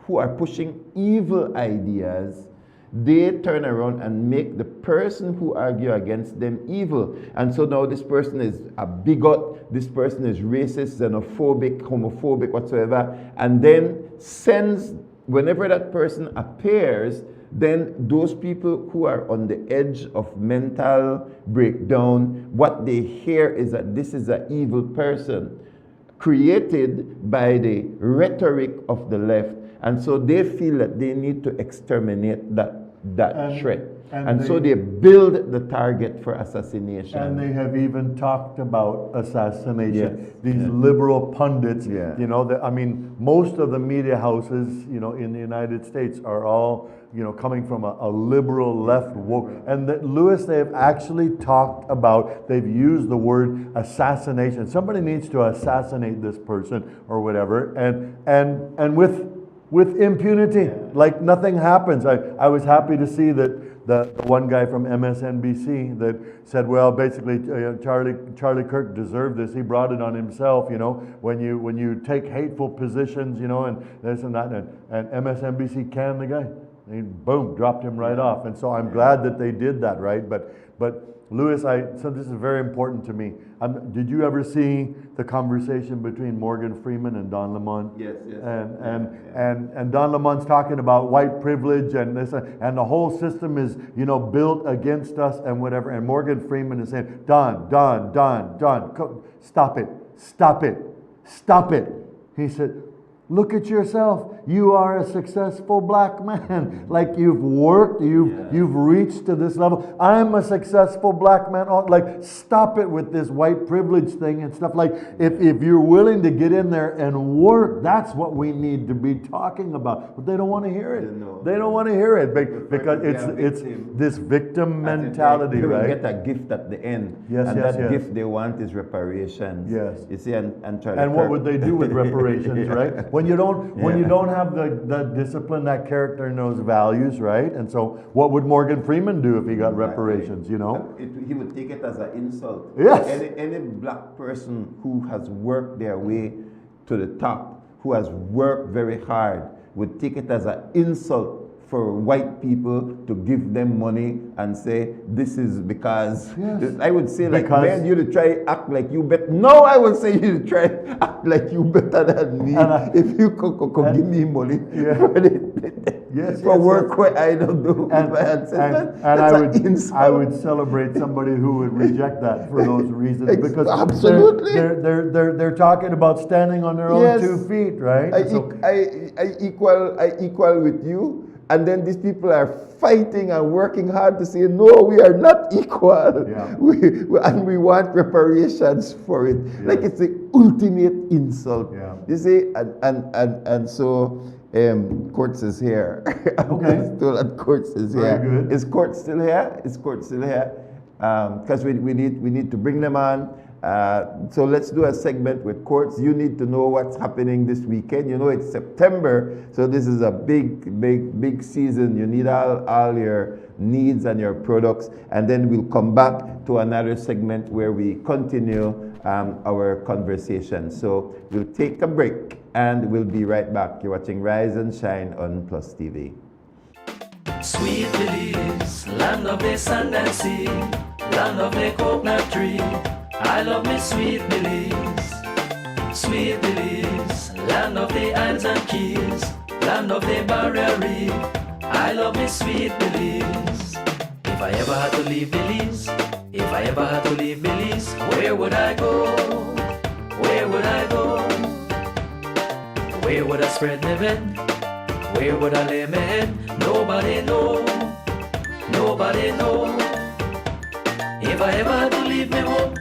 who are pushing evil ideas, they turn around and make the person who argue against them evil. And so now this person is a bigot, this person is racist, xenophobic, homophobic, whatsoever, and then sends, whenever that person appears, then those people who are on the edge of mental breakdown, what they hear is that this is an evil person created by the rhetoric of the left. And so they feel that they need to exterminate that threat. And so they build the target for assassination. And they have even talked about assassination. Yes. These liberal pundits, you know, I mean, most of the media houses, you know, in the United States are all, you know, coming from a liberal left woke. And that, Lewis, they have actually talked about, they've used the word assassination. Somebody needs to assassinate this person or whatever. And with impunity, like nothing happens. I was happy to see that the one guy from MSNBC that said, well, basically Charlie Kirk deserved this. He brought it on himself, you know, when you take hateful positions, you know, and this and that, and MSNBC canned the guy. And boom, dropped him right off. And so I'm glad that they did that, right? But Lewis, so this is very important to me. Did you ever see the conversation between Morgan Freeman and Don Lemon? Yes. And Don Lemon's talking about white privilege and this, and the whole system is, you know, built against us and whatever. And Morgan Freeman is saying, Don, stop it. He said, look at yourself. You are a successful black man. Like you've worked, you've reached to this level. I'm a successful black man. Like, stop it with this white privilege thing and stuff. Like, if you're willing to get in there and work, that's what we need to be talking about. But they don't want to hear it. They don't want to hear it because it's this victim mentality, they right? They get a gift at the end. That gift they want is reparations. Yes. You see, and what would they do with reparations, right? When you don't have the discipline, that character knows values, right? And so what would Morgan Freeman do if he got reparations, you know? He would take it as an insult. Yes. Any black person who has worked their way to the top, who has worked very hard, would take it as an insult for white people to give them money and say, this is because, I would say, like, man, you to try act like you better. No, I would say you to try act like you better than me. If you could give me money for work where I don't do. I would celebrate somebody who would reject that for those reasons. Because absolutely. They're talking about standing on their own 2 feet, right? I equal with you. And then these people are fighting and working hard to say, no, we are not equal. Yeah. And we want reparations for it. Yes. Like it's the ultimate insult. Yeah. You see, and so Courts is here. Okay. Still at Courts is here. Very good. Is Court still here? Is Court still here? Because we need to bring them on. So let's do a segment with Courts. You need to know what's happening this weekend. You know it's September, so this is a big season. You need all your needs and your products. And then we'll come back to another segment where we continue our conversation. So we'll take a break and we'll be right back. You're watching Rise and Shine on PlusTV. Sweet Belize, land of the sand and sea, land of the coconut tree. I love me sweet Belize, land of the isles and keys, land of the barrier reef. I love me sweet Belize. If I ever had to leave Belize, where would I go? Where would I go? Where would I spread my bed? Where would I lay my head? Nobody know. If I ever had to leave me home,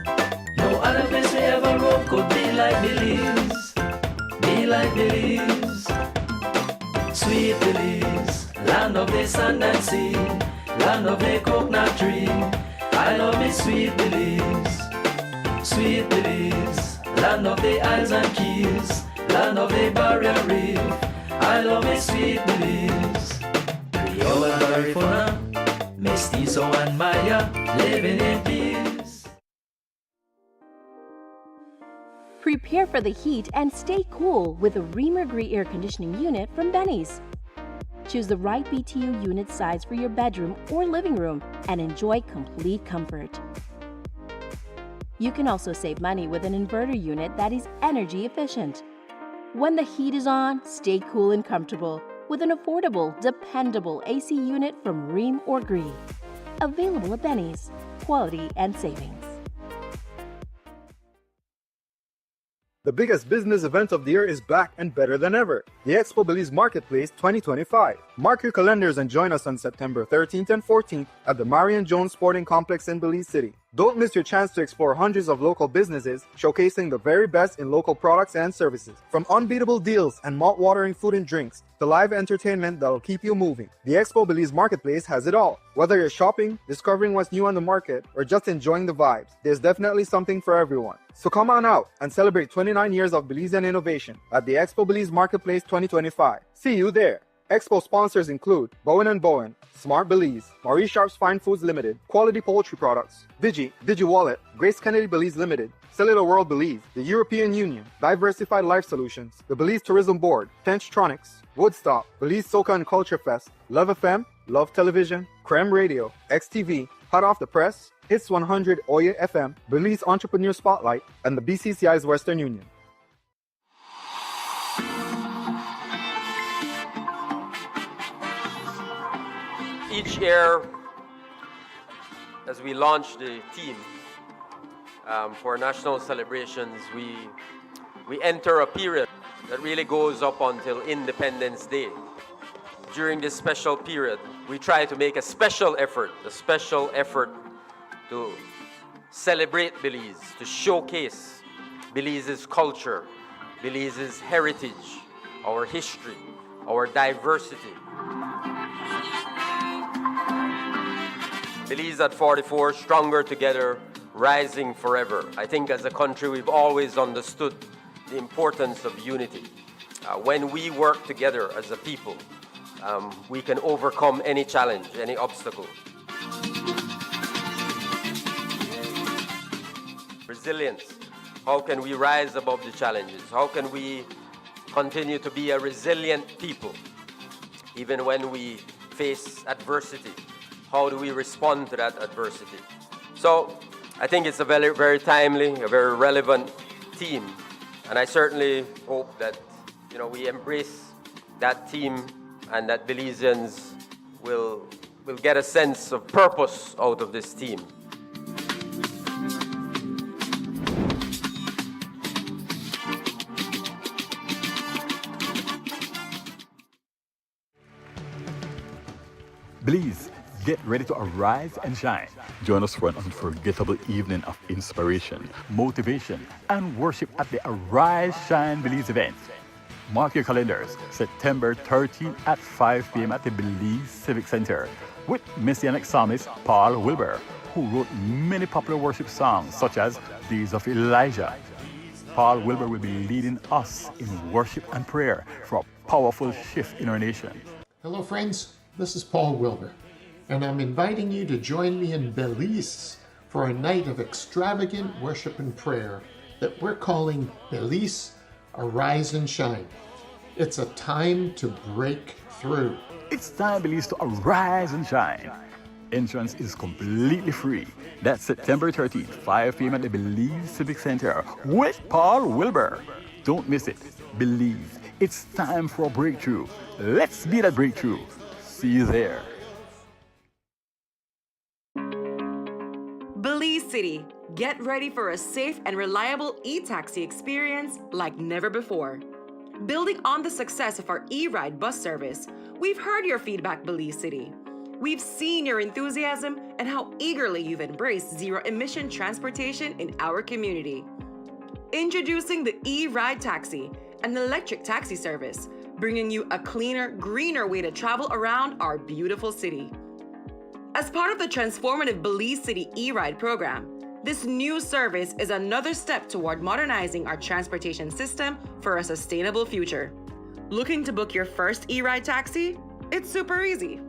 no other place I ever roam could be like Belize. Sweet Belize, land of the sand and sea, land of the coconut tree. I love me sweet Belize. sweet Belize, land of the isles and keys, land of the barrier reef. I love me sweet Belize. Creole and Garifuna, Mestizo and Maya, living in peace. Prepare for the heat and stay cool with a Reamer Gree air conditioning unit from Benny's. Choose the right BTU unit size for your bedroom or living room and enjoy complete comfort. You can also save money with an inverter unit that is energy efficient. When the heat is on, stay cool and comfortable with an affordable, dependable AC unit from Ream or Gree. Available at Benny's. Quality and savings. The biggest business event of the year is back and better than ever. The Expo Belize Marketplace 2025. Mark your calendars and join us on September 13th and 14th at the Marion Jones Sporting Complex in Belize City. Don't miss your chance to explore hundreds of local businesses showcasing the very best in local products and services. From unbeatable deals and mouth-watering food and drinks to live entertainment that'll keep you moving. The Expo Belize Marketplace has it all. Whether you're shopping, discovering what's new on the market, or just enjoying the vibes, there's definitely something for everyone. So come on out and celebrate 29 years of Belizean innovation at the Expo Belize Marketplace 2025. See you there. Expo sponsors include Bowen & Bowen, Smart Belize, Maurice Sharp's Fine Foods Limited, Quality Poultry Products, DigiWallet, Grace Kennedy Belize Limited, Cellular World Belize, the European Union, Diversified Life Solutions, the Belize Tourism Board, Tenchtronics, Woodstock, Belize Soca and Culture Fest, Love FM, Love Television, Creme Radio, XTV, Hot Off the Press, Hits 100 Oye FM, Belize Entrepreneur Spotlight, and the BCCI's Western Union. Each year, as we launch the theme for national celebrations, we enter a period that really goes up until Independence Day. During this special period, we try to make a special effort to celebrate Belize, to showcase Belize's culture, Belize's heritage, our history, our diversity. Belize at 44, stronger together, rising forever. I think as a country, we've always understood the importance of unity. When we work together as a people, we can overcome any challenge, any obstacle. Resilience. How can we rise above the challenges? How can we continue to be a resilient people, even when we face adversity? How do we respond to that adversity? So I think it's a very, very timely, a very relevant theme. And I certainly hope that, we embrace that theme and that Belizeans will get a sense of purpose out of this theme. Belize, get ready to arise and shine. Join us for an unforgettable evening of inspiration, motivation, and worship at the Arise Shine Belize event. Mark your calendars, September 13th at 5 p.m. at the Belize Civic Center with Messianic psalmist Paul Wilbur, who wrote many popular worship songs such as Days of Elijah. Paul Wilbur will be leading us in worship and prayer for a powerful shift in our nation. Hello friends, this is Paul Wilbur, and I'm inviting you to join me in Belize for a night of extravagant worship and prayer that we're calling Belize Arise and Shine. It's a time to break through. It's time, Belize, to arise and shine. Entrance is completely free. That's September 13th, 5 p.m. at the Belize Civic Center with Paul Wilbur. Don't miss it. Believe. It's time for a breakthrough. Let's be that breakthrough. See you there. Belize City, get ready for a safe and reliable e-taxi experience like never before. Building on the success of our e-ride bus service, we've heard your feedback, Belize City. We've seen your enthusiasm and how eagerly you've embraced zero-emission transportation in our community. Introducing the e-ride taxi, an electric taxi service, bringing you a cleaner, greener way to travel around our beautiful city. As part of the transformative Belize City e-ride program, This new service is another step toward modernizing our transportation system for a sustainable future. Looking to book your first e-ride taxi? It's super easy.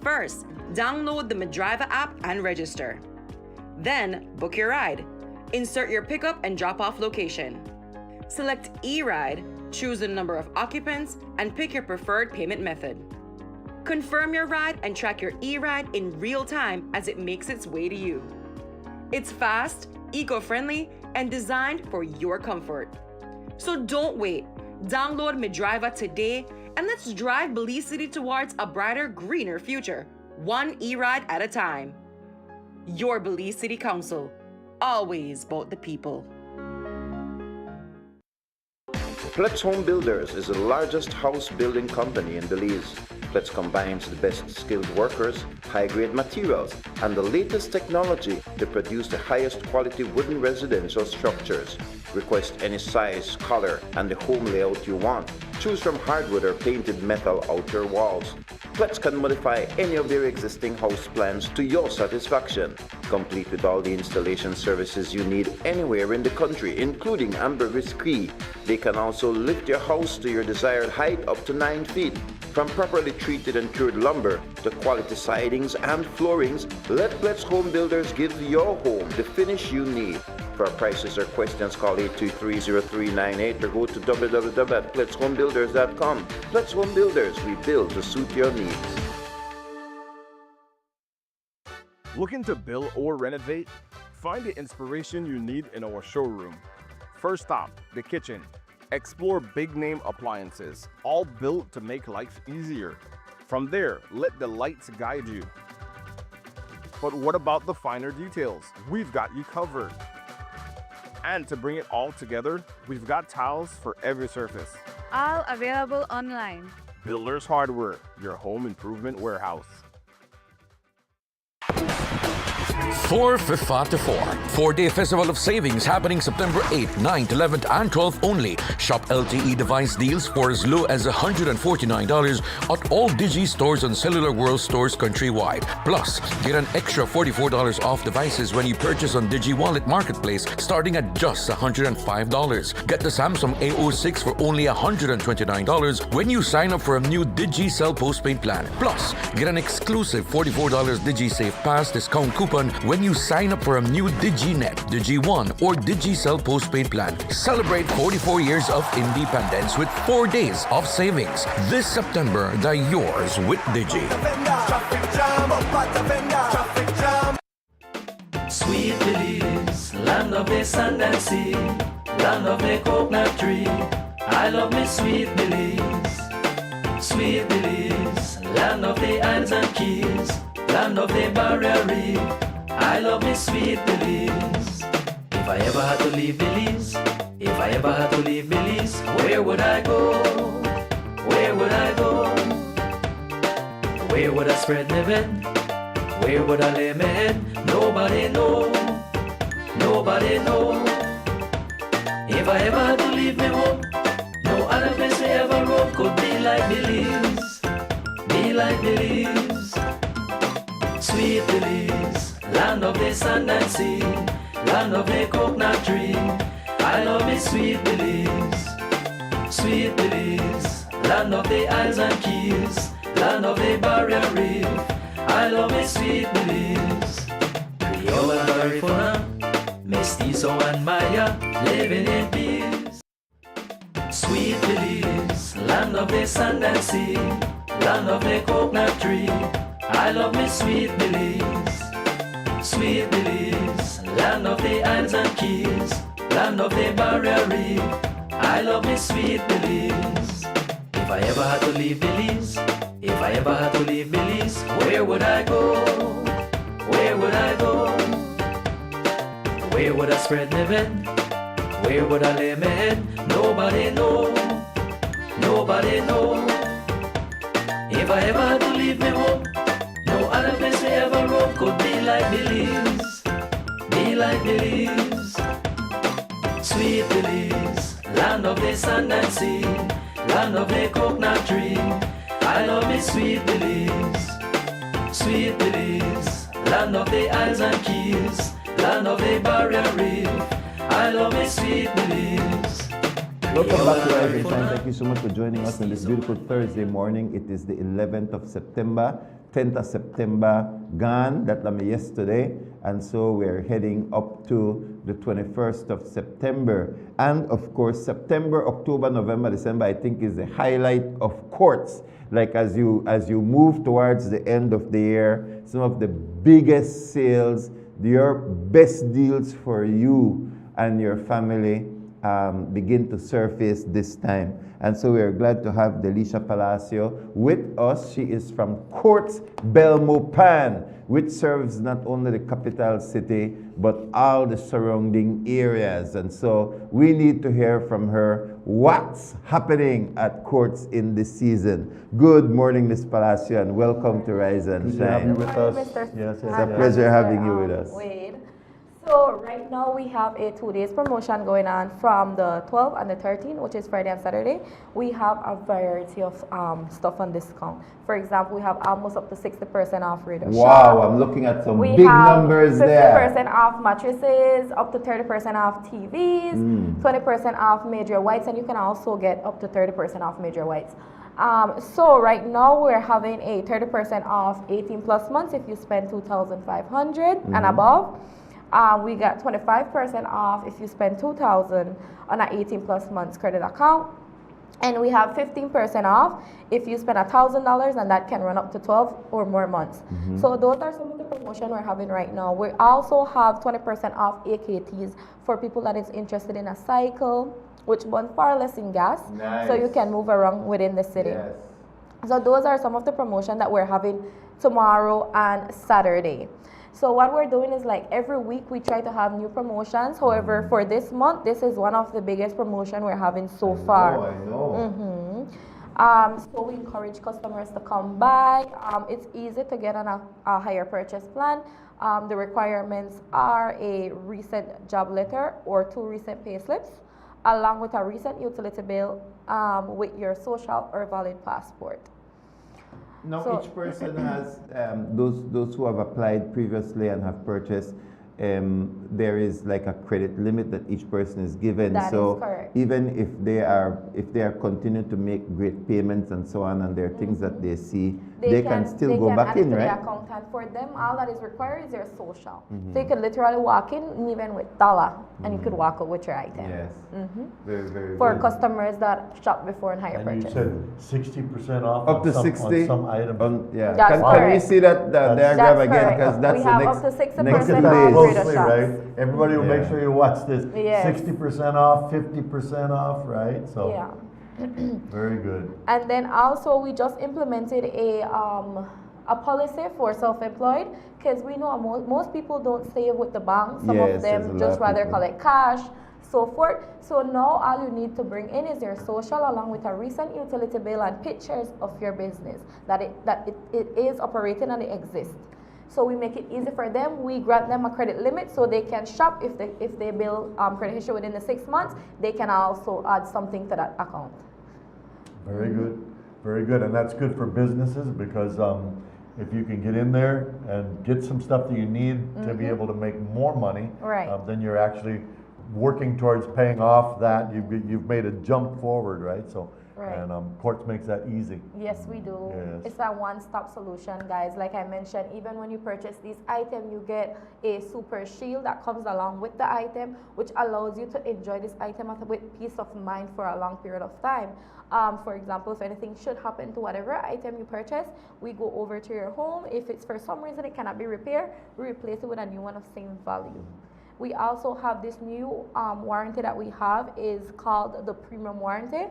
First, download the Midriver app and register. Then, book your ride. Insert your pickup and drop-off location. Select e-ride, choose the number of occupants, and pick your preferred payment method. Confirm your ride and track your e-ride in real time as it makes its way to you. It's fast, eco-friendly, and designed for your comfort. So don't wait. Download Midriver today and let's drive Belize City towards a brighter, greener future, one e-ride at a time. Your Belize City Council, always about the people. Pletz Home Builders is the largest house building company in Belize. Pletz combines the best skilled workers, high-grade materials, and the latest technology to produce the highest quality wooden residential structures. Request any size, color, and the home layout you want. Choose from hardwood or painted metal outer walls. Pletz can modify any of their existing house plans to your satisfaction, complete with all the installation services you need anywhere in the country, including ambergris Cree. They can also lift your house to your desired height up to 9 feet. From properly treated and cured lumber to quality sidings and floorings, let Pletz Home Builders give your home the finish you need. For prices or questions, call 823-0398 or go to www.pletzhomebuilders.com. Pletz Home Builders, we build to suit your needs. Looking to build or renovate? Find the inspiration you need in our showroom. First stop, the kitchen. Explore big-name appliances, all built to make life easier. From there, let the lights guide you. But what about the finer details? We've got you covered. And to bring it all together, we've got tiles for every surface. All available online. Builders Hardware, your home improvement warehouse. 4 FIFA to 4. 4-day Festival of Savings happening September 8th, 9th, 11th, and 12th only. Shop LTE device deals for as low as $149 at all Digi stores and Cellular World stores countrywide. Plus, get an extra $44 off devices when you purchase on Digi Wallet Marketplace starting at just $105. Get the Samsung A06 for only $129 when you sign up for a new Digi Cell postpaid plan. Plus, get an exclusive $44 Digi Safe Pass discount coupon when you sign up for a new DigiNet, DigiOne, or DigiCell postpaid plan. Celebrate 44 years of independence with 4 days of savings. This September, the yours with Digi. Sweet Belize, land of the sand and sea, land of the coconut tree. I love me sweet Belize. Sweet Belize, land of the islands and keys, land of the barrier reef. I love me sweet Belize. If I ever had to leave Belize, if I ever had to leave Belize, where would I go? Where would I go? Where would I spread my bed? Where would I lay my head? Nobody know. Nobody know. If I ever had to leave me home, no other place me ever roam could be like Belize. Be like Belize. Sweet Belize, land of the sand and sea, land of the coconut tree. I love me sweet Belize. Sweet Belize, land of the islands and keys, land of the barrier reef. I love me sweet Belize. Creole and Garifuna, Mestizo and Maya, living in peace. Sweet Belize, land of the sand and sea, land of the coconut tree. I love me sweet Belize. Sweet Belize, land of the islands and keys, land of the barrier reef. I love me sweet Belize. If I ever had to leave Belize, if I ever had to leave Belize, where would I go? Where would I go? Where would I spread my bed? Where would I lay my head? Nobody know. Nobody know. If I ever had to leave me home, no other place me ever roam could be like Belize. Be like Belize. Sweet Belize, land of the sand and sea, land of the coconut tree. I love me sweet Belize. Sweet Belize, land of the islands and keys, land of a barrier reef. I love a sweet Belize. Welcome back to Rise and Shine. Thank you so much for joining us on this beautiful Thursday morning. It is the 11th of September, 10th of September gone, that was yesterday. And so we're heading up to the 21st of September. And of course, September, October, November, December, I think is the highlight of courts. Like as you move towards the end of the year, some of the biggest sales, your best deals for you and your family begin to surface this time. And so we are glad to have Delisha Palacio with us. She is from Courts Belmopan, which serves not only the capital city, but all the surrounding areas. And so we need to hear from her what's happening at Courts in this season. Good morning, Ms. Palacio, and welcome to Rise and Good to have you Shine. with us. Yes, It's a pleasure having you with us. Wade. So right now we have a 2 days promotion going on from the 12th and the 13th, which is Friday and Saturday. We have a variety of stuff on discount. For example, we have almost up to 60% off radio Wow, shop. I'm looking at some We big have numbers 50% there. off mattresses, up to 30% off TVs, 20% off major whites, and you can also get up to 30% off major whites. So right now we're having a 30% off 18 plus months if you spend $2,500 and above. We got 25% off if you spend $2,000 on an 18 plus months credit account. And we have 15% off if you spend $1,000, and that can run up to 12 or more months. So those are some of the promotion we're having right now. We also have 20% off AKTs for people that is interested in a cycle, which burn far less in gas, so you can move around within the city. Yes. So those are some of the promotion that we're having tomorrow and Saturday. So what we're doing is like every week we try to have new promotions. However, for this month, this is one of the biggest promotion we're having so far. I know. So we encourage customers to come by. It's easy to get on a higher purchase plan. The requirements are a recent job letter or 2 recent pay slips, along with a recent utility bill with your social or valid passport. Now, So- each person has, those who have applied previously and have purchased, there is like a credit limit that each person is given. That so is correct. even if they are continuing to make great payments and so on, and there are things that they see, they can still go back in, right? The account, and for them, all that is required is your social. So you can literally walk in even with dollar, and you could walk out with your item. Yes. Very, very For good. customers that shop before and higher And you purchase. said 60% off Up to on 60 on some items. Yeah. That's Can we correct. see that diagram That's again? correct. Because that's We the have next, up to 60% next Look at off that radio closely, shops. right? Everybody will make Yeah. sure you watch this. Yes. 60% off, 50% off, right? So Yeah. very good. And then also we just implemented a policy for self-employed, because we know most people don't save with the bank. Some Yes, of there's a them lot just of rather people. collect cash, so forth. So now all you need to bring in is your social, along with a recent utility bill and pictures of your business that it is operating and it exists. So we make it easy for them. We grant them a credit limit so they can shop. If they bill credit history within the 6 months, they can also add something to that account. Very good. Very good. And that's good for businesses because if you can get in there and get some stuff that you need to be able to make more money, Right. Then you're actually working towards paying off that. You've made a jump forward, right? So, Right. and Courts makes that easy. Yes, we do. Yes. It's a one-stop solution, guys. Like I mentioned, even when you purchase this item, you get a super shield that comes along with the item, which allows you to enjoy this item with peace of mind for a long period of time. For example, if anything should happen to whatever item you purchase, we go over to your home. If it's for some reason it cannot be repaired, we replace it with a new one of same value. We also have this new warranty that we have is called the premium warranty.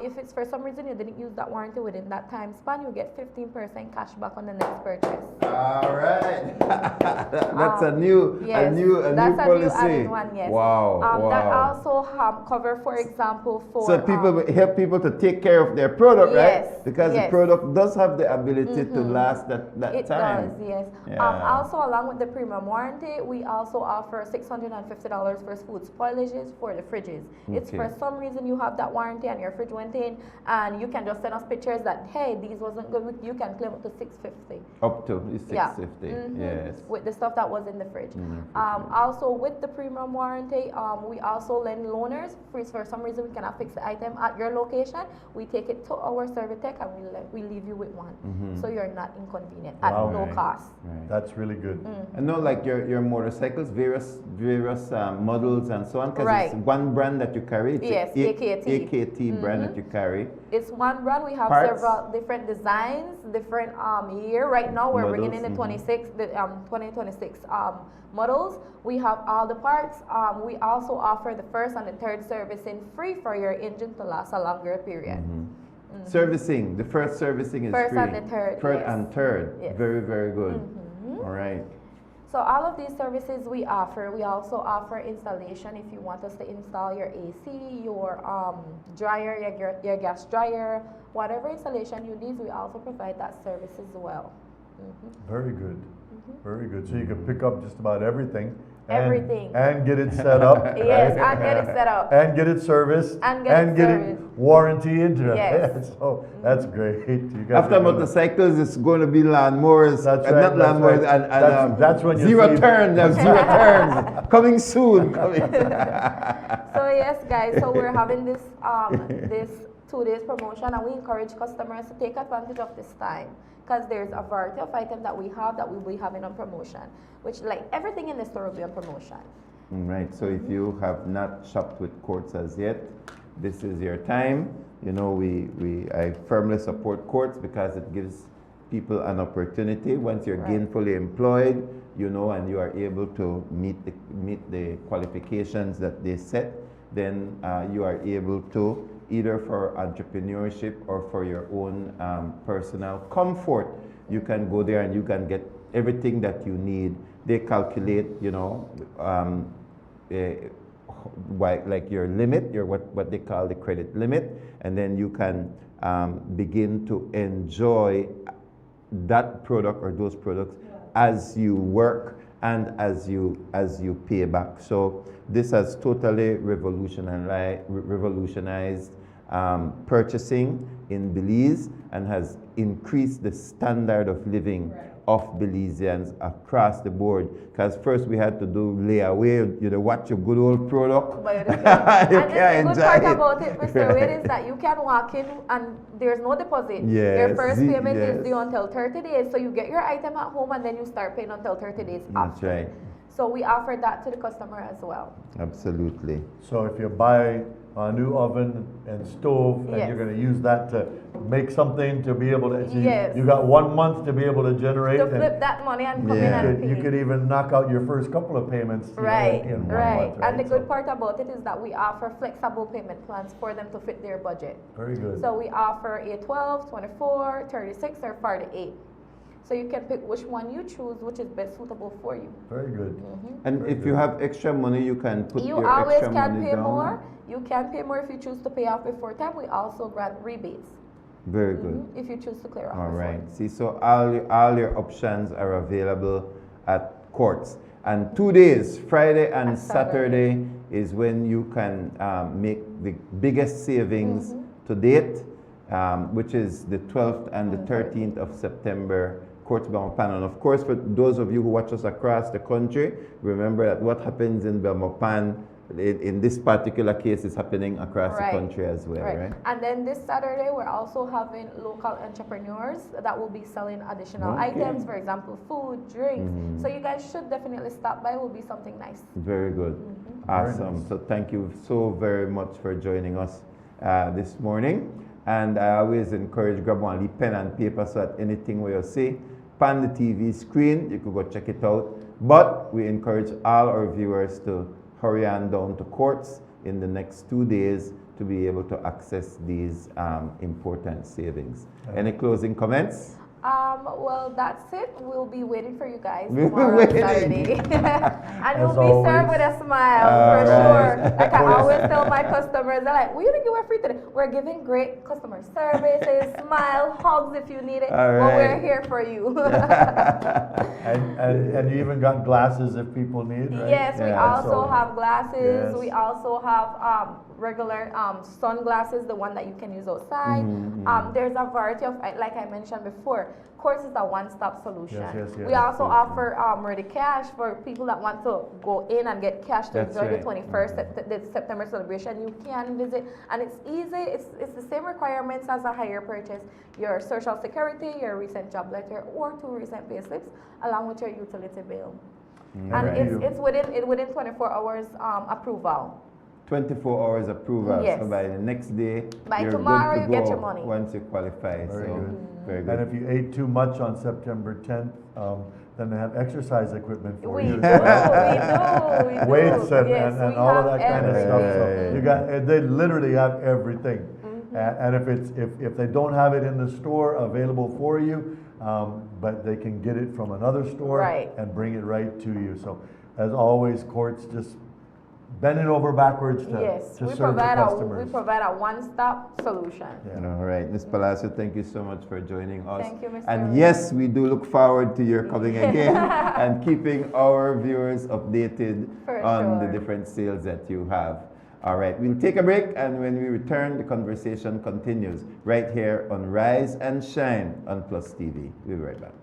If it's for some reason you didn't use that warranty within that time span, you get 15% cash back on the next purchase. All right. That's a new Yes, policy. that's a new added one, yes. Wow. That wow. also cover, for example, for so people help people to take care of their product, yes, right? Because yes. the product does have the ability to last that it time. It does, yes. Yeah. Also, along with the premium warranty, we also offer $650 for food spoilages for the fridges. It's for some reason you have that warranty and your fridge went in, and you can just send us pictures that, hey, these wasn't good. You can claim up to $650. Up to $650, yes. With the stuff that was in the fridge. Also, with the premium warranty, we also lend loaners. For some reason we cannot fix the item at your location, we take it to our service tech and we leave you with one. So you're not inconvenient at no cost. Right. That's really good. And no, like your motorcycles, various models and so on, because it's one brand that you carry. It's yes, AKT. AKT brand that you carry. It's one brand. We have several different designs, different year. Right now we're bringing in the 2026 models. We have all the parts. We also offer the first and the third servicing free for your engine to last a longer period. Servicing, the first servicing is first free. And the third. First yes. and third. Yes. Very, very good. All right. So all of these services we offer. We also offer installation if you want us to install your AC, your dryer, your gas dryer, whatever installation you need, we also provide that service as well. Very good. Very good. So you can pick up just about everything. Everything. And get it set up. Yes, and get it set up. And get it serviced. And get it warranty into it. Yes. So that's great. You guys After motorcycles, it's going to be lawnmowers. That's and right. not lawnmowers and that's when you zero see turns. Zero turns. Coming soon. So yes, guys. So we're having this this 2 days promotion, and we encourage customers to take advantage of this time, because there's a variety of items that we have that we'll be having on promotion, which like everything in the store will be on promotion. Right, so if you have not shopped with Quartz as yet, this is your time. You know, I firmly support Quartz because it gives people an opportunity. Once you're gainfully employed, you know, and you are able to meet the qualifications that they set, then you are able to, either for entrepreneurship or for your own personal comfort, you can go there and you can get everything that you need. They calculate, you know, like your limit, your what they call the credit limit, and then you can begin to enjoy that product or those products as you work and as you pay back. So this has totally revolutionized purchasing in Belize and has increased the standard of living of Belizeans across the board. Because first we had to do layaway, you know, watch your good old product. And the good part about it, Mr. Wade, is that you can walk in and there's no deposit. Your first payment is due until 30 days. So you get your item at home and then you start paying until 30 days after. That's right. So we offer that to the customer as well. Absolutely. So if you buy a new oven and stove and you're going to use that to make something to be able to, you got 1 month to be able to generate. To flip that money and come in and pay. You could even knock out your first couple of payments in 1 month. Right? And the good part about it is that we offer flexible payment plans for them to fit their budget. Very good. So we offer a 12, 24, 36, or 48. So you can pick which one you choose, which is best suitable for you. Very good. And if you have extra money, you can put your extra money down. You always can pay more. You can pay more if you choose to pay off before time. We also grant rebates. Very good. If you choose to clear off. All right. See, so all your options are available at Quartz. And 2 days, Friday and Saturday, is when you can make the biggest savings to date, which is the 12th and the 13th of September. Quartz Belmopan. And of course, for those of you who watch us across the country, remember that what happens in Belmopan, in this particular case, is happening across the country as well, right? And then this Saturday, we're also having local entrepreneurs that will be selling additional items, for example, food, drinks. So you guys should definitely stop by. It will be something nice. Very good. Awesome. Nice. So thank you so very much for joining us this morning. And I always encourage, grab one pen and paper so that anything where you see, pan the TV screen, you could go check it out. But we encourage all our viewers to hurry on down to Quartz in the next 2 days to be able to access these important savings. Any closing comments? Well, that's it. We'll be waiting for you guys We'll be tomorrow, waiting. Saturday. And you'll As be served always. with a smile, for sure. Like I always tell my customers, they're like, we're going to give away free today. We're giving great customer services, smile, hugs if you need it. All But we're right. here for you. And you even got glasses if people need, right? Yes, we Yeah, also have glasses. Yes. We also have regular sunglasses, the one that you can use outside. There's a variety of, like I mentioned before, Quartz is a one-stop solution. Yes, We also offer ready cash for people that want to go in and get cash to That's enjoy right. the 21st the September celebration. You can visit, and it's easy. It's the same requirements as a higher purchase: your social security, your recent job letter, or 2 recent pay slips, along with your utility bill. And Right. it's within 24 hours approval. 24 hours approval. Yes. So by the next day, By you're tomorrow, good to you get go your money. once you qualify. Very so good. very good. And if you ate too much on September 10th, then they have exercise equipment for We you. do, we do. Weights and, Yes, and we all of have that kind of stuff. So everything. you got, they literally have everything. And if they don't have it in the store available for you, but they can get it from another store Right. and bring it right to you. So as always, Quartz just bending over backwards to, Yes, to we serve the provide customers. a one-stop solution. All right, Ms. Palacio, thank you so much for joining us. Thank you, Mr. And Ray. yes, we do look forward to your coming again and keeping our viewers updated For on the sure. different sales that you have. All right, we'll take a break, and when we return, the conversation continues right here on Rise and Shine on PlusTV. We'll be right back.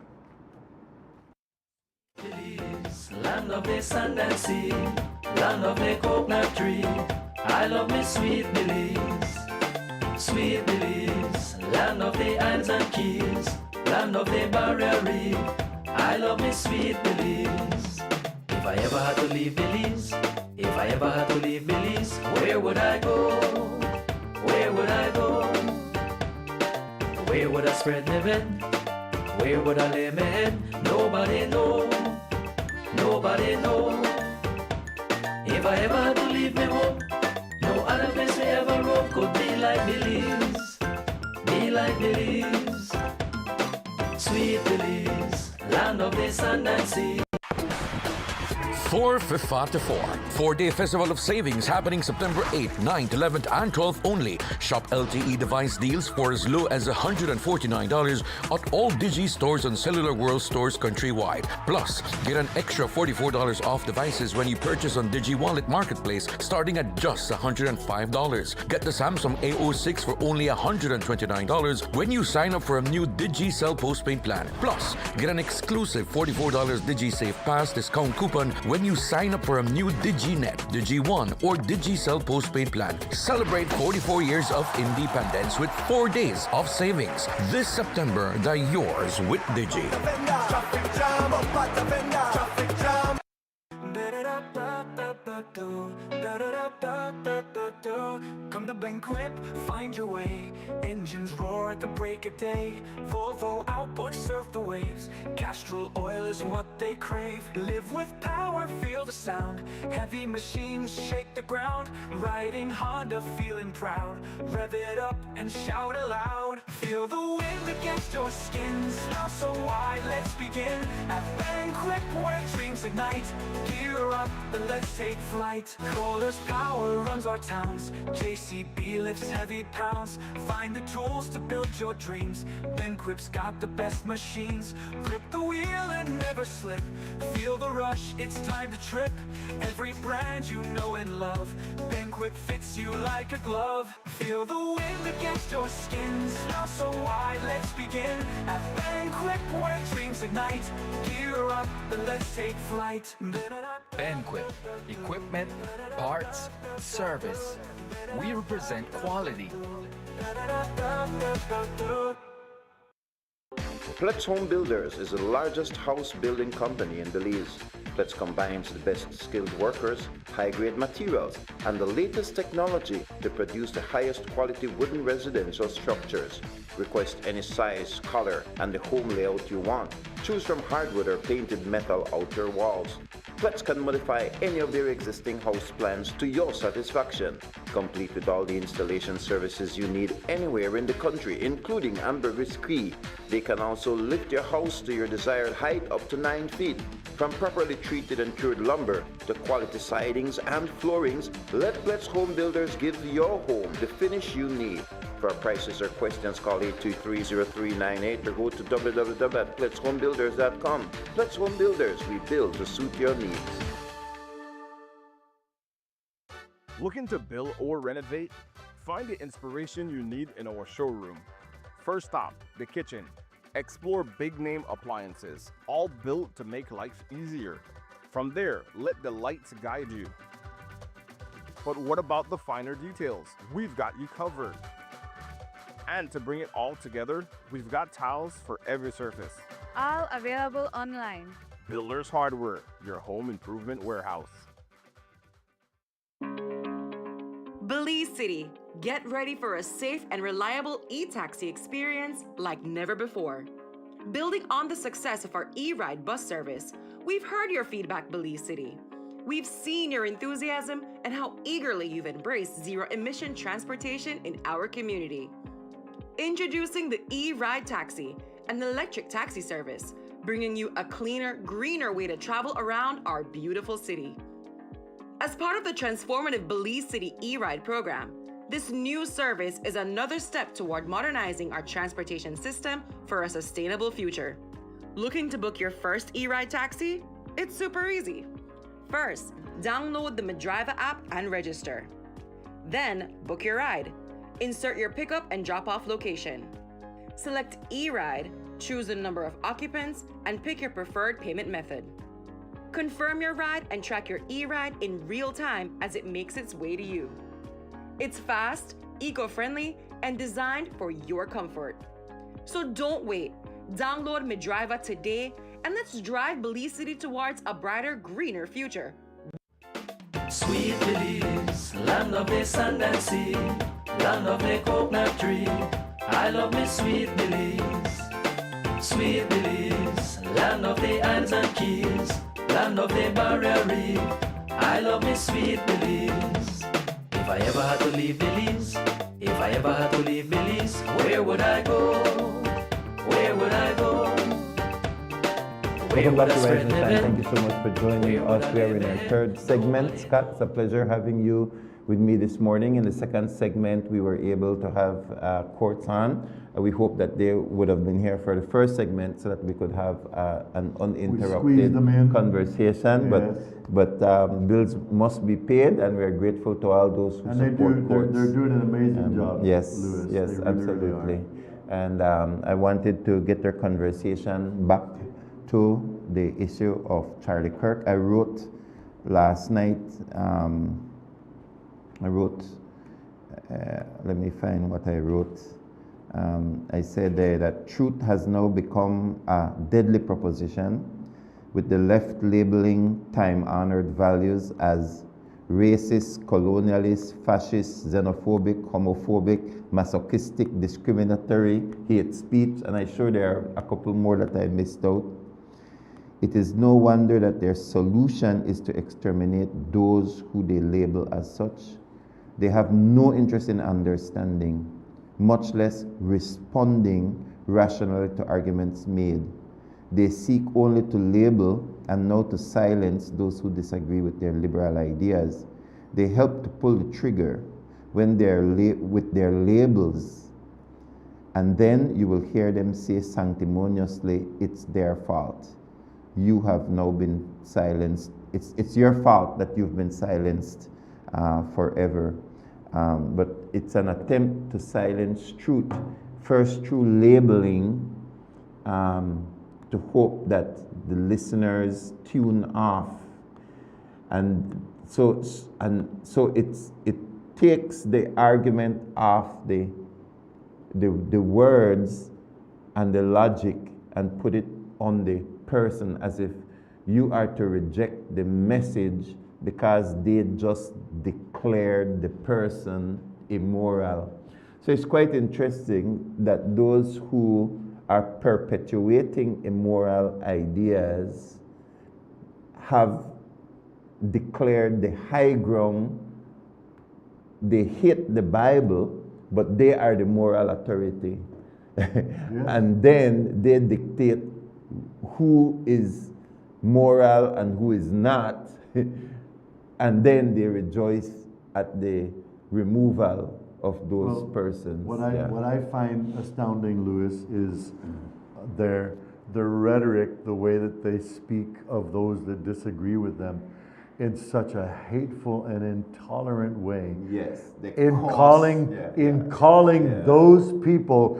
Land of the sand and sea, land of the coconut tree. I love me sweet Belize, sweet Belize. Land of the islands and keys, land of the barrier reef. I love me sweet Belize. If I ever had to leave Belize, if I ever had to leave Belize, where would I go? Where would I go? Where would I spread my bed? Where would I lay my head? Nobody know. Nobody know. If I ever had to leave me home, no other place me ever roam could be like Belize. Be like Belize. Sweet Belize, land of the sand and sea. 4 FIFA to 4. 4-day Festival of Savings happening September 8th, 9th, 11th, and 12th only. Shop LTE device deals for as low as $149 at all Digi stores and Cellular World stores countrywide. Plus, get an extra $44 off devices when you purchase on Digi Wallet Marketplace starting at just $105. Get the Samsung A06 for only $129 when you sign up for a new Digi Cell postpaid plan. Plus, get an exclusive $44 Digi Safe Pass discount coupon when you sign up for a new DigiNet, DigiOne, or DigiCell postpaid plan. Celebrate 44 years of independence with 4 days of savings. This September, the yours with Digi. Come to Banquet, find your way. Engines roar at the break of day. Volvo outboard surf the waves. Castrol oil is what they crave. Live with power, feel the sound. Heavy machines shake the ground. Riding Honda, feeling proud. Rev it up and shout aloud. Feel the wind against your skin. Now so wide, let's begin. At Banquet, where dreams ignite. Gear up and let's take flight. Kohler's power runs our towns. JCB lifts heavy pounds. Find the tools to build your dreams. Banquet's got the best machines. Grip the wheel and never slip. Feel the rush, it's time to trip. Every brand you know and love. Banquet fits you like a glove. Feel the wind against your skin. Now so wide, let's begin. At Banquet, where dreams ignite. Gear up and let's take flight. Banquet, equipment, parts, service. We represent quality. Pletz Home Builders is the largest house building company in Belize. Pletz combines the best skilled workers, high-grade materials, and the latest technology to produce the highest quality wooden residential structures. Request any size, color, and the home layout you want. Choose from hardwood or painted metal outer walls. Pletz can modify any of your existing house plans to your satisfaction, complete with all the installation services you need anywhere in the country, including ambergris key. They can also lift your house to your desired height up to 9 feet. From properly treated and cured lumber to quality sidings and floorings, let Pletz Home Builders give your home the finish you need. For prices or questions, call 823-0398 or go to www.pletzhomebuilders.com. Pletz Home Builders, we build to suit your needs. Looking to build or renovate? Find the inspiration you need in our showroom. First stop, the kitchen. Explore big-name appliances, all built to make life easier. From there, let the lights guide you. But what about the finer details? We've got you covered. And to bring it all together, we've got tiles for every surface. All available online. Builders Hardware, your home improvement warehouse. Belize City, get ready for a safe and reliable e-taxi experience like never before. Building on the success of our e-ride bus service, we've heard your feedback, Belize City. We've seen your enthusiasm and how eagerly you've embraced zero-emission transportation in our community. Introducing the e-ride taxi, an electric taxi service, bringing you a cleaner, greener way to travel around our beautiful city. As part of the transformative Belize City e-ride program, this new service is another step toward modernizing our transportation system for a sustainable future. Looking to book your first e-ride taxi? It's super easy. First, download the Medriva app and register. Then, book your ride. Insert your pickup and drop-off location. Select e-ride, choose the number of occupants, and pick your preferred payment method. Confirm your ride and track your e-ride in real time as it makes its way to you. It's fast, eco-friendly, and designed for your comfort. So don't wait. Download Medriva today and let's drive Belize City towards a brighter, greener future. Sweet Belize, land of the sand and sea, land of the coconut tree. I love me sweet Belize. Sweet Belize, land of the islands and keys, land of the barrier reef. I love me sweet Belize. If I ever had to leave Belize, if I ever had to leave Belize, where would I go? Where would I go? Welcome back to Rise and Shine. Thank you so much for joining us. We are in our third segment. Scott, it's a pleasure having you with me this morning. In the second segment, we were able to have courts on. We hope that they would have been here for the first segment so that we could have an uninterrupted conversation. Yes. But bills must be paid, and we are grateful to all those who support courts. They're doing an amazing job, Yes, Louis. yes, They really, absolutely. really And I wanted to get their conversation back to the issue of Charlie Kirk. I wrote last night, let me find what I wrote. I said that truth has now become a deadly proposition, with the left labeling time-honored values as racist, colonialist, fascist, xenophobic, homophobic, masochistic, discriminatory, hate speech, and I'm sure there are a couple more that I missed out. It is no wonder that their solution is to exterminate those who they label as such. They have no interest in understanding, much less responding rationally to arguments made. They seek only to label and now to silence those who disagree with their liberal ideas. They help to pull the trigger when they're with their labels, and then you will hear them say sanctimoniously, it's their fault. You have now been silenced. It's your fault that you've been silenced forever. But it's an attempt to silence truth, first through labeling, to hope that the listeners tune off. And so it takes the argument off the words and the logic and put it on the person, as if you are to reject the message because they just declared the person immoral. So it's quite interesting that those who are perpetuating immoral ideas have declared the high ground. They hate the Bible, but they are the moral authority. And then they dictate who is moral and who is not. And then they rejoice at the removal of those persons. What I find astounding, Louis, is their rhetoric, the way that they speak of those that disagree with them in such a hateful and intolerant way. Yes. In calling those people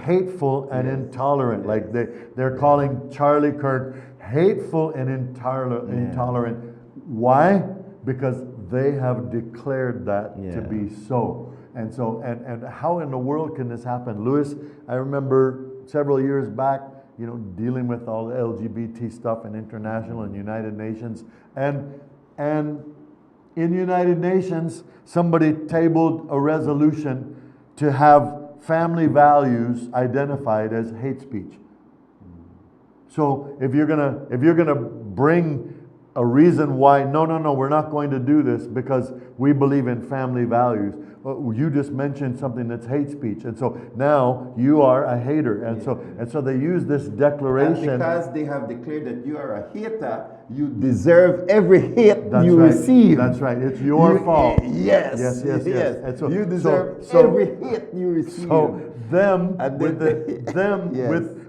hateful and intolerant. Like they're calling Charlie Kirk hateful and intolerant. Why? Because they have declared that to be so. And so, and how in the world can this happen? Louis, I remember several years back, you know, dealing with all the LGBT stuff in international and United Nations. And in United Nations, somebody tabled a resolution to have family values identified as hate speech. So if you're gonna bring a reason why, no, we're not going to do this because we believe in family values. You just mentioned something that's hate speech, and so now you are a hater, and so they use this declaration. And because they have declared that you are a hater, you deserve every hate you receive. That's right. It's your fault. Yes. And so you deserve every hate you receive. So them with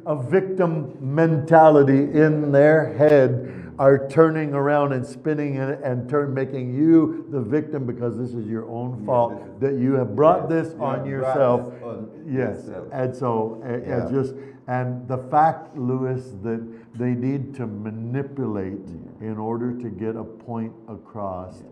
a victim mentality in their head are turning around and spinning and making you the victim because this is your own fault, that you have brought this on yourself. And so and the fact, Louis, that they need to manipulate in order to get a point across.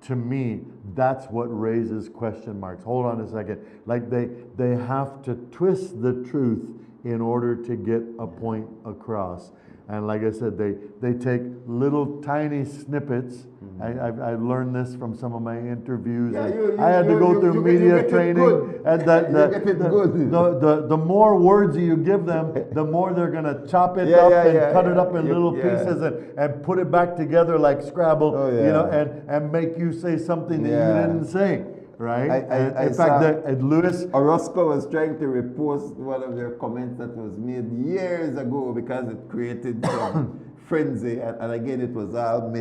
To me, that's what raises question marks. Hold on a second. Like they have to twist the truth in order to get a point across. And like I said, they take little tiny snippets. I learned this from some of my interviews. I had to go through media training. And the more words you give them, the more they're going to chop it up and cut it up in little pieces and put it back together like Scrabble, you know, and make you say something that you didn't say. Right? In fact, Louis Orozco was trying to repost one of their comments that was made years ago because it created some frenzy, and again it was all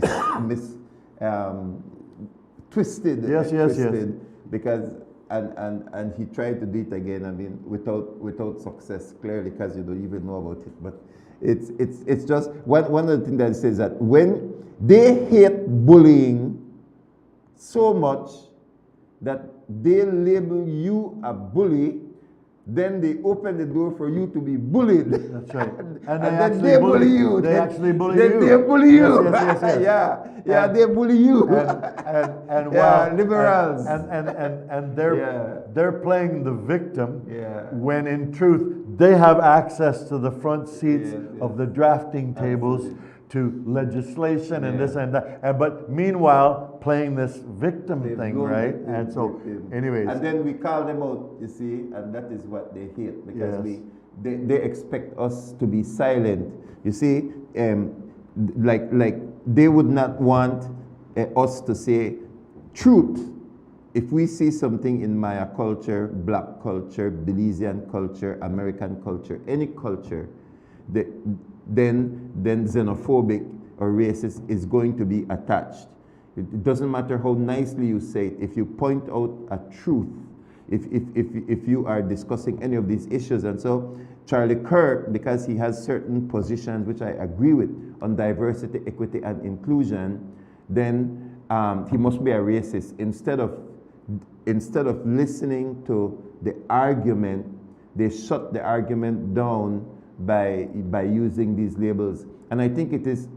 twisted. Twisted because and he tried to do it again. I mean, without success, clearly, because you don't even know about it. But it's just one of the things that it says that when they hate bullying so much that they label you a bully, then they open the door for you to be bullied. That's right. And then they bully you. They actually bully you. They bully you. Yes. They bully you. And liberals. And they're playing the victim when in truth they have access to the front seats of the drafting tables to legislation and this and that. But meanwhile, playing this victim thing, right? And so, anyways. And then we call them out, you see, and that is what they hate because they expect us to be silent. You see, like they would not want us to say truth. If we see something in Maya culture, black culture, Belizean culture, American culture, any culture, then xenophobic or racist is going to be attached. It doesn't matter how nicely you say it. If you point out a truth, if you are discussing any of these issues, and so Charlie Kirk, because he has certain positions which I agree with on diversity, equity, and inclusion, then he must be a racist. Instead of listening to the argument, they shut the argument down by using these labels. And I think it is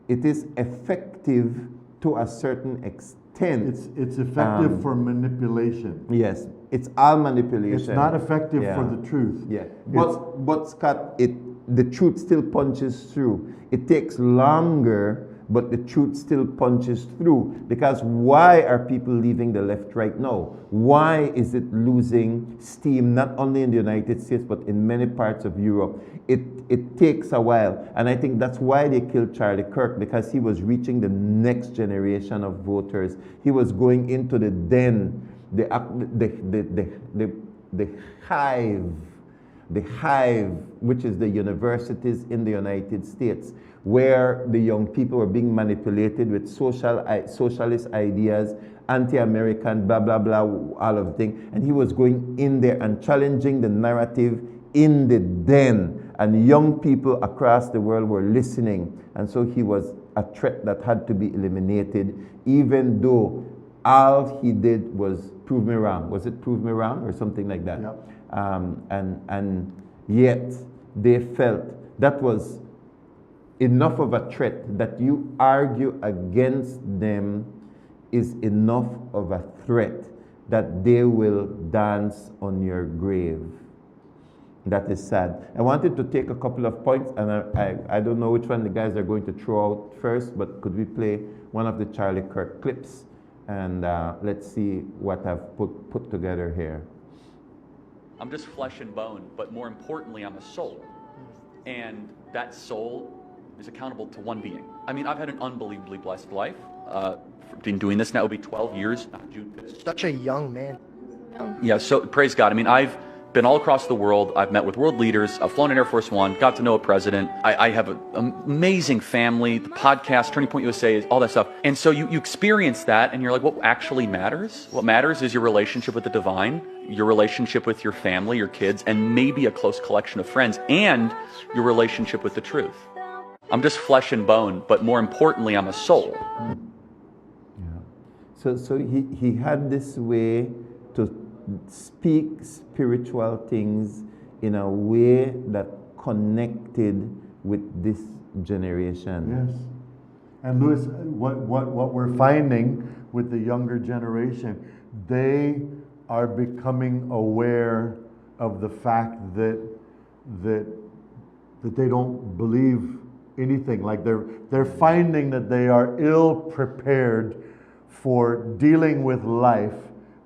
effective to a certain extent. It's effective for manipulation. Yes, it's all manipulation. It's not effective for the truth. Yeah, but Scott, the truth still punches through. It takes longer but the truth still punches through. Because why are people leaving the left right now? Why is it losing steam, not only in the United States, but in many parts of Europe? It takes a while. And I think that's why they killed Charlie Kirk, because he was reaching the next generation of voters. He was going into the den, the hive, which is the universities in the United States, where the young people were being manipulated with socialist ideas, anti-American, blah, blah, blah, all of things. And he was going in there and challenging the narrative in the den. And young people across the world were listening. And so he was a threat that had to be eliminated, even though all he did was prove me wrong. Was it prove me wrong or something like that? Yep. And yet they felt that was enough of a threat, that you argue against them is enough of a threat that they will dance on your grave. That is sad. I wanted to take a couple of points, and I don't know which one the guys are going to throw out first, but could we play one of the Charlie Kirk clips? And let's see what I've put together here. I'm just flesh and bone, but more importantly, I'm a soul. And that soul is accountable to one being. I mean, I've had an unbelievably blessed life. Been doing this now, it'll be 12 years. Such a young man. Yeah, so praise God. I mean, I've been all across the world. I've met with world leaders. I've flown in Air Force One, got to know a president. I have an amazing family. The podcast, Turning Point USA, all that stuff. And so you experience that, and you're like, what actually matters? What matters is your relationship with the divine, your relationship with your family, your kids, and maybe a close collection of friends, and your relationship with the truth. I'm just flesh and bone, but more importantly, I'm a soul. Yeah. So he had this way to speak spiritual things in a way that connected with this generation. Yes. And Louis, what we're finding with the younger generation, they are becoming aware of the fact that they don't believe anything. Like they're finding that they are ill prepared for dealing with life,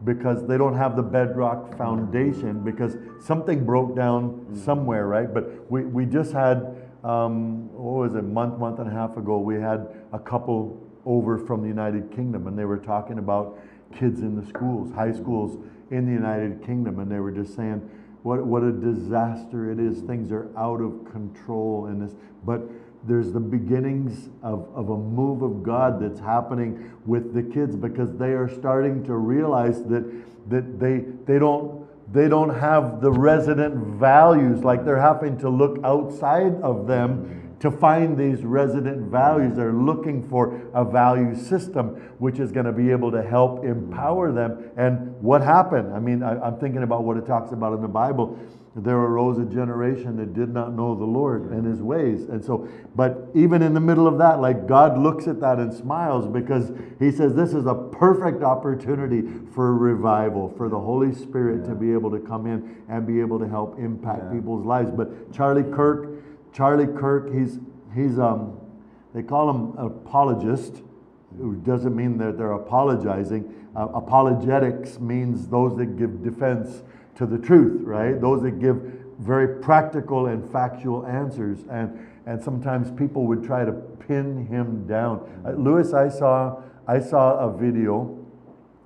because they don't have the bedrock foundation, because something broke down somewhere, right? But we just had, what was it, month and a half ago, we had a couple over from the United Kingdom, and they were talking about kids in the schools, high schools in the United Kingdom, and they were just saying what a disaster it is. Things are out of control in this, but there's the beginnings of a move of God that's happening with the kids, because they are starting to realize that they don't have the resident values. Like they're having to look outside of them to find these resident values. They're looking for a value system which is going to be able to help empower them. And what happened? I mean, I'm thinking about what it talks about in the Bible. There arose a generation that did not know the Lord and His ways. And so, but even in the middle of that, like God looks at that and smiles, because He says this is a perfect opportunity for revival, for the Holy Spirit to be able to come in and be able to help impact people's lives. But Charlie Kirk, he's they call him an apologist. It doesn't mean that they're apologizing. Apologetics means those that give defense to the truth, right? Those that give very practical and factual answers. And sometimes people would try to pin him down. Louis, I saw a video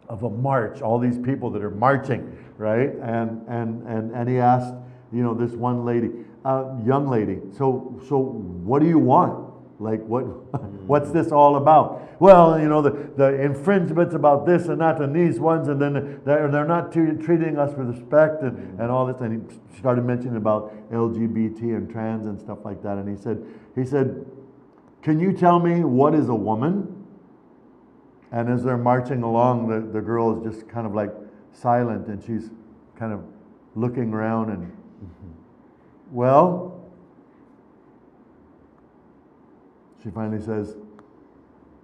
of a march, all these people that are marching, right? And he asked, this one lady, young lady, so what do you want? Like, what's this all about? Well, the infringements about this and that and these ones, and then they're not treating us with respect and all this. And he started mentioning about LGBT and trans and stuff like that. And he said, can you tell me what is a woman? And as they're marching along, the girl is just kind of like silent, and she's kind of looking around and, well, she finally says,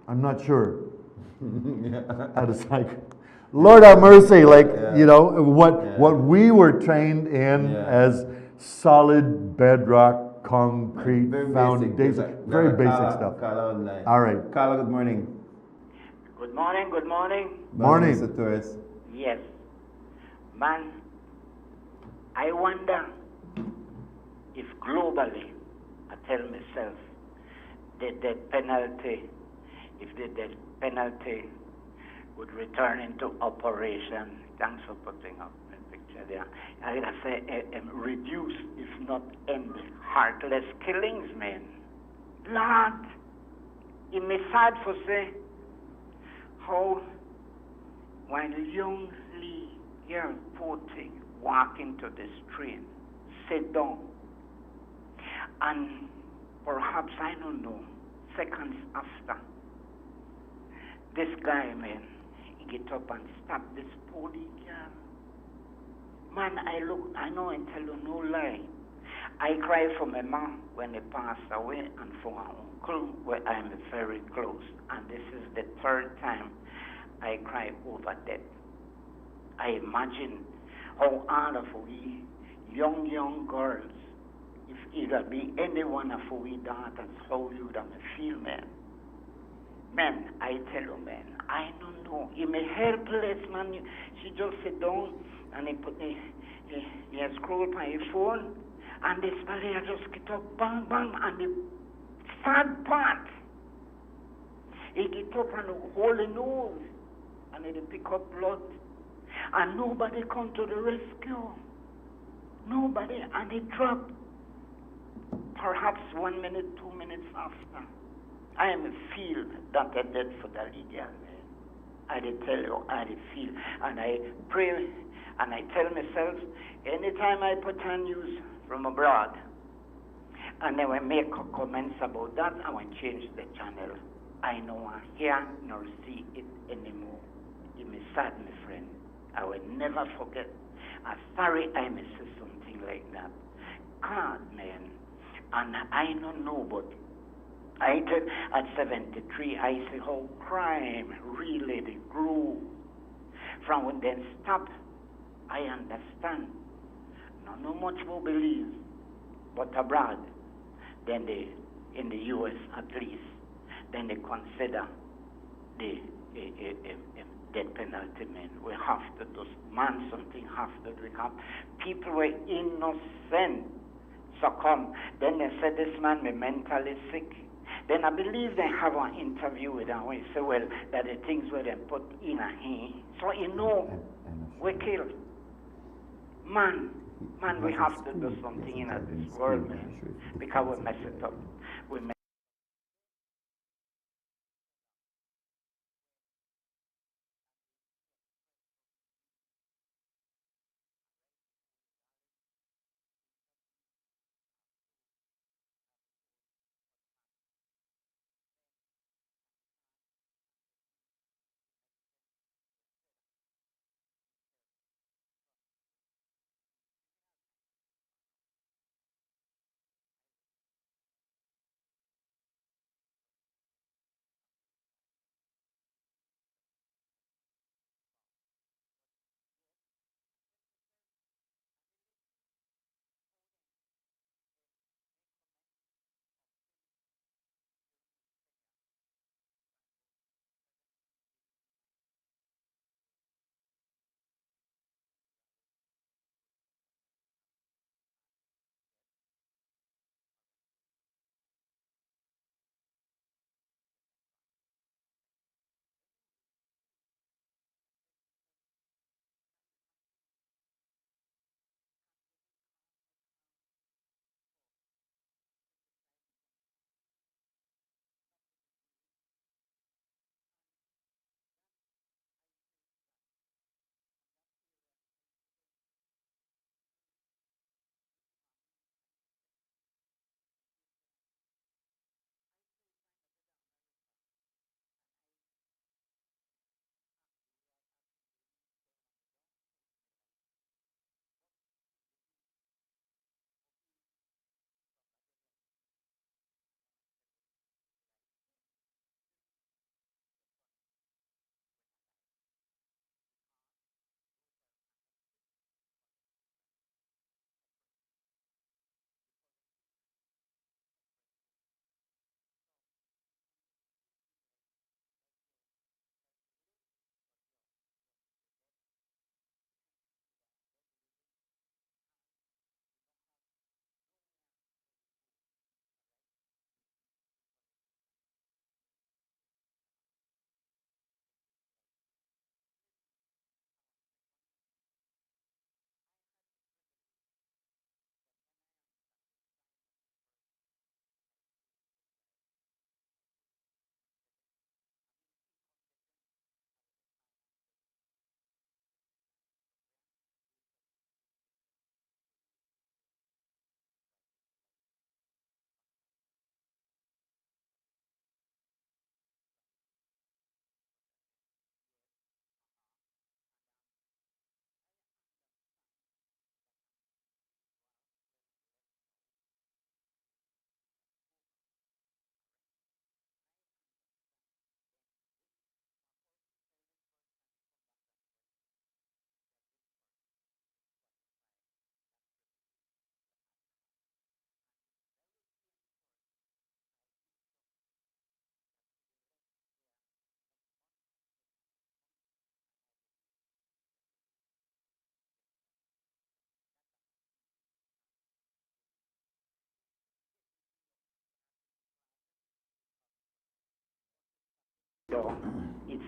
I'm not sure. And it's like, Lord have mercy, what we were trained in as solid bedrock concrete Very foundation, basic. very basic stuff. Carla online. All right. Carla, good morning. Good morning, good morning. Morning. Mr. Torres. Yes. Man, I wonder if globally, I tell myself, the death penalty, if the death penalty would return into operation. Thanks for putting up the picture there. I say reduce, if not end, heartless killings, man. Lord, it may sad for say how when young Lee girl 14 walk into the street, sit down, and perhaps, I don't know, seconds after, this guy, man, he get up and stop this poor girl. Man, I know and tell you no lie. I cry for my mom when he passed away and for my uncle where I am very close. And this is the third time I cry over death. I imagine how hard of we young girls, if either be any one of we daughters, how you would feel, man. Man, I tell you, man, I don't know. He may helpless, man. She just sit down and he scroll by his phone, and this belly just get up, bang, bang, and the sad part, he get up and hold the nose, and he pick up blood, and nobody come to the rescue. Nobody, and he drop. Perhaps 1 minute, 2 minutes after, I am feel that I dead for the legal man. I did tell you, I did feel, and I pray, and I tell myself, anytime I put on news from abroad, and then I make comments about that, I will change the channel. I no want hear nor see it anymore. It may sad, my friend. I will never forget. I'm sorry I may say something like that. God, man, and I don't know, but I did at 73, I see how crime really grew. From when they stop, I understand. No much more believe, but abroad, then in the U.S. at least, then they consider the death penalty, man. We have to do, man, something have to do. People were innocent succumb. Then they said this man was mentally sick. Then I believe they have an interview with him where he said, well, that the things were then put in a hand. So you know, we killed. Man, we have to do something in this world, man, because we mess it up. We mess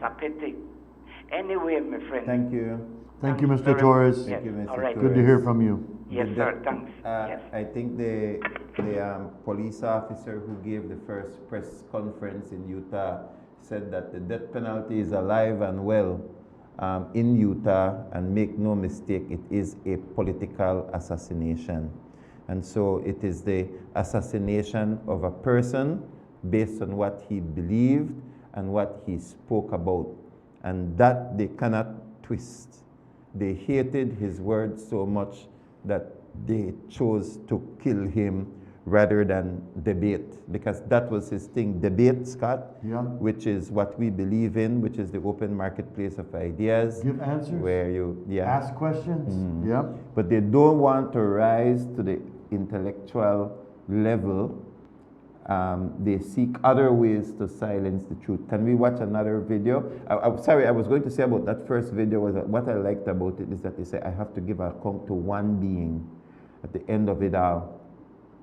a pity. Anyway, my friend. Thank you. Thank you, Mr. Torres. Yes. Thank you, Mr. All right. Good to hear from you. Yes, sir. Thanks. Yes. I think the police officer who gave the first press conference in Utah said that the death penalty is alive and well in Utah, and make no mistake, it is a political assassination. And so it is the assassination of a person based on what he believed and what he spoke about. And that they cannot twist. They hated his words so much that they chose to kill him rather than debate, because that was his thing. Debate, Scott, which is what we believe in, which is the open marketplace of ideas. Give answers. Where you ask questions. But they don't want to rise to the intellectual level. They seek other ways to silence the truth. Can we watch another video? Sorry, I was going to say about that first video was that what I liked about it is that they say I have to give account to one being at the end of it all.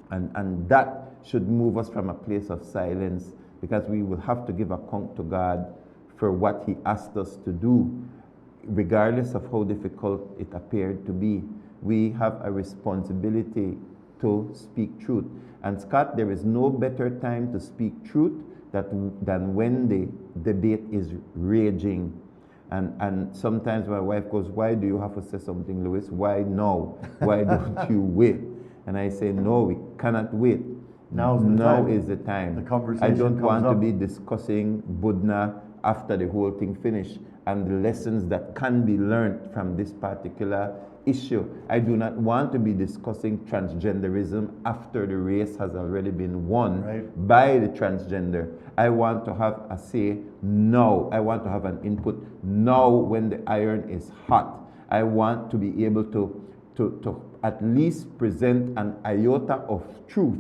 And that should move us from a place of silence, because we will have to give account to God for what he asked us to do, regardless of how difficult it appeared to be. We have a responsibility to speak truth. And Scott, there is no better time to speak truth than when the debate is raging. And sometimes my wife goes, why do you have to say something, Louis? Why now? Why don't you wait? And I say, no, we cannot wait. Now is the time. The conversation I don't want comes to up. be discussing Buddha after the whole thing finished and the lessons that can be learned from this particular issue. I do not want to be discussing transgenderism after the race has already been won by the transgender. I want to have a say now. I want to have an input now when the iron is hot. I want to be able to at least present an iota of truth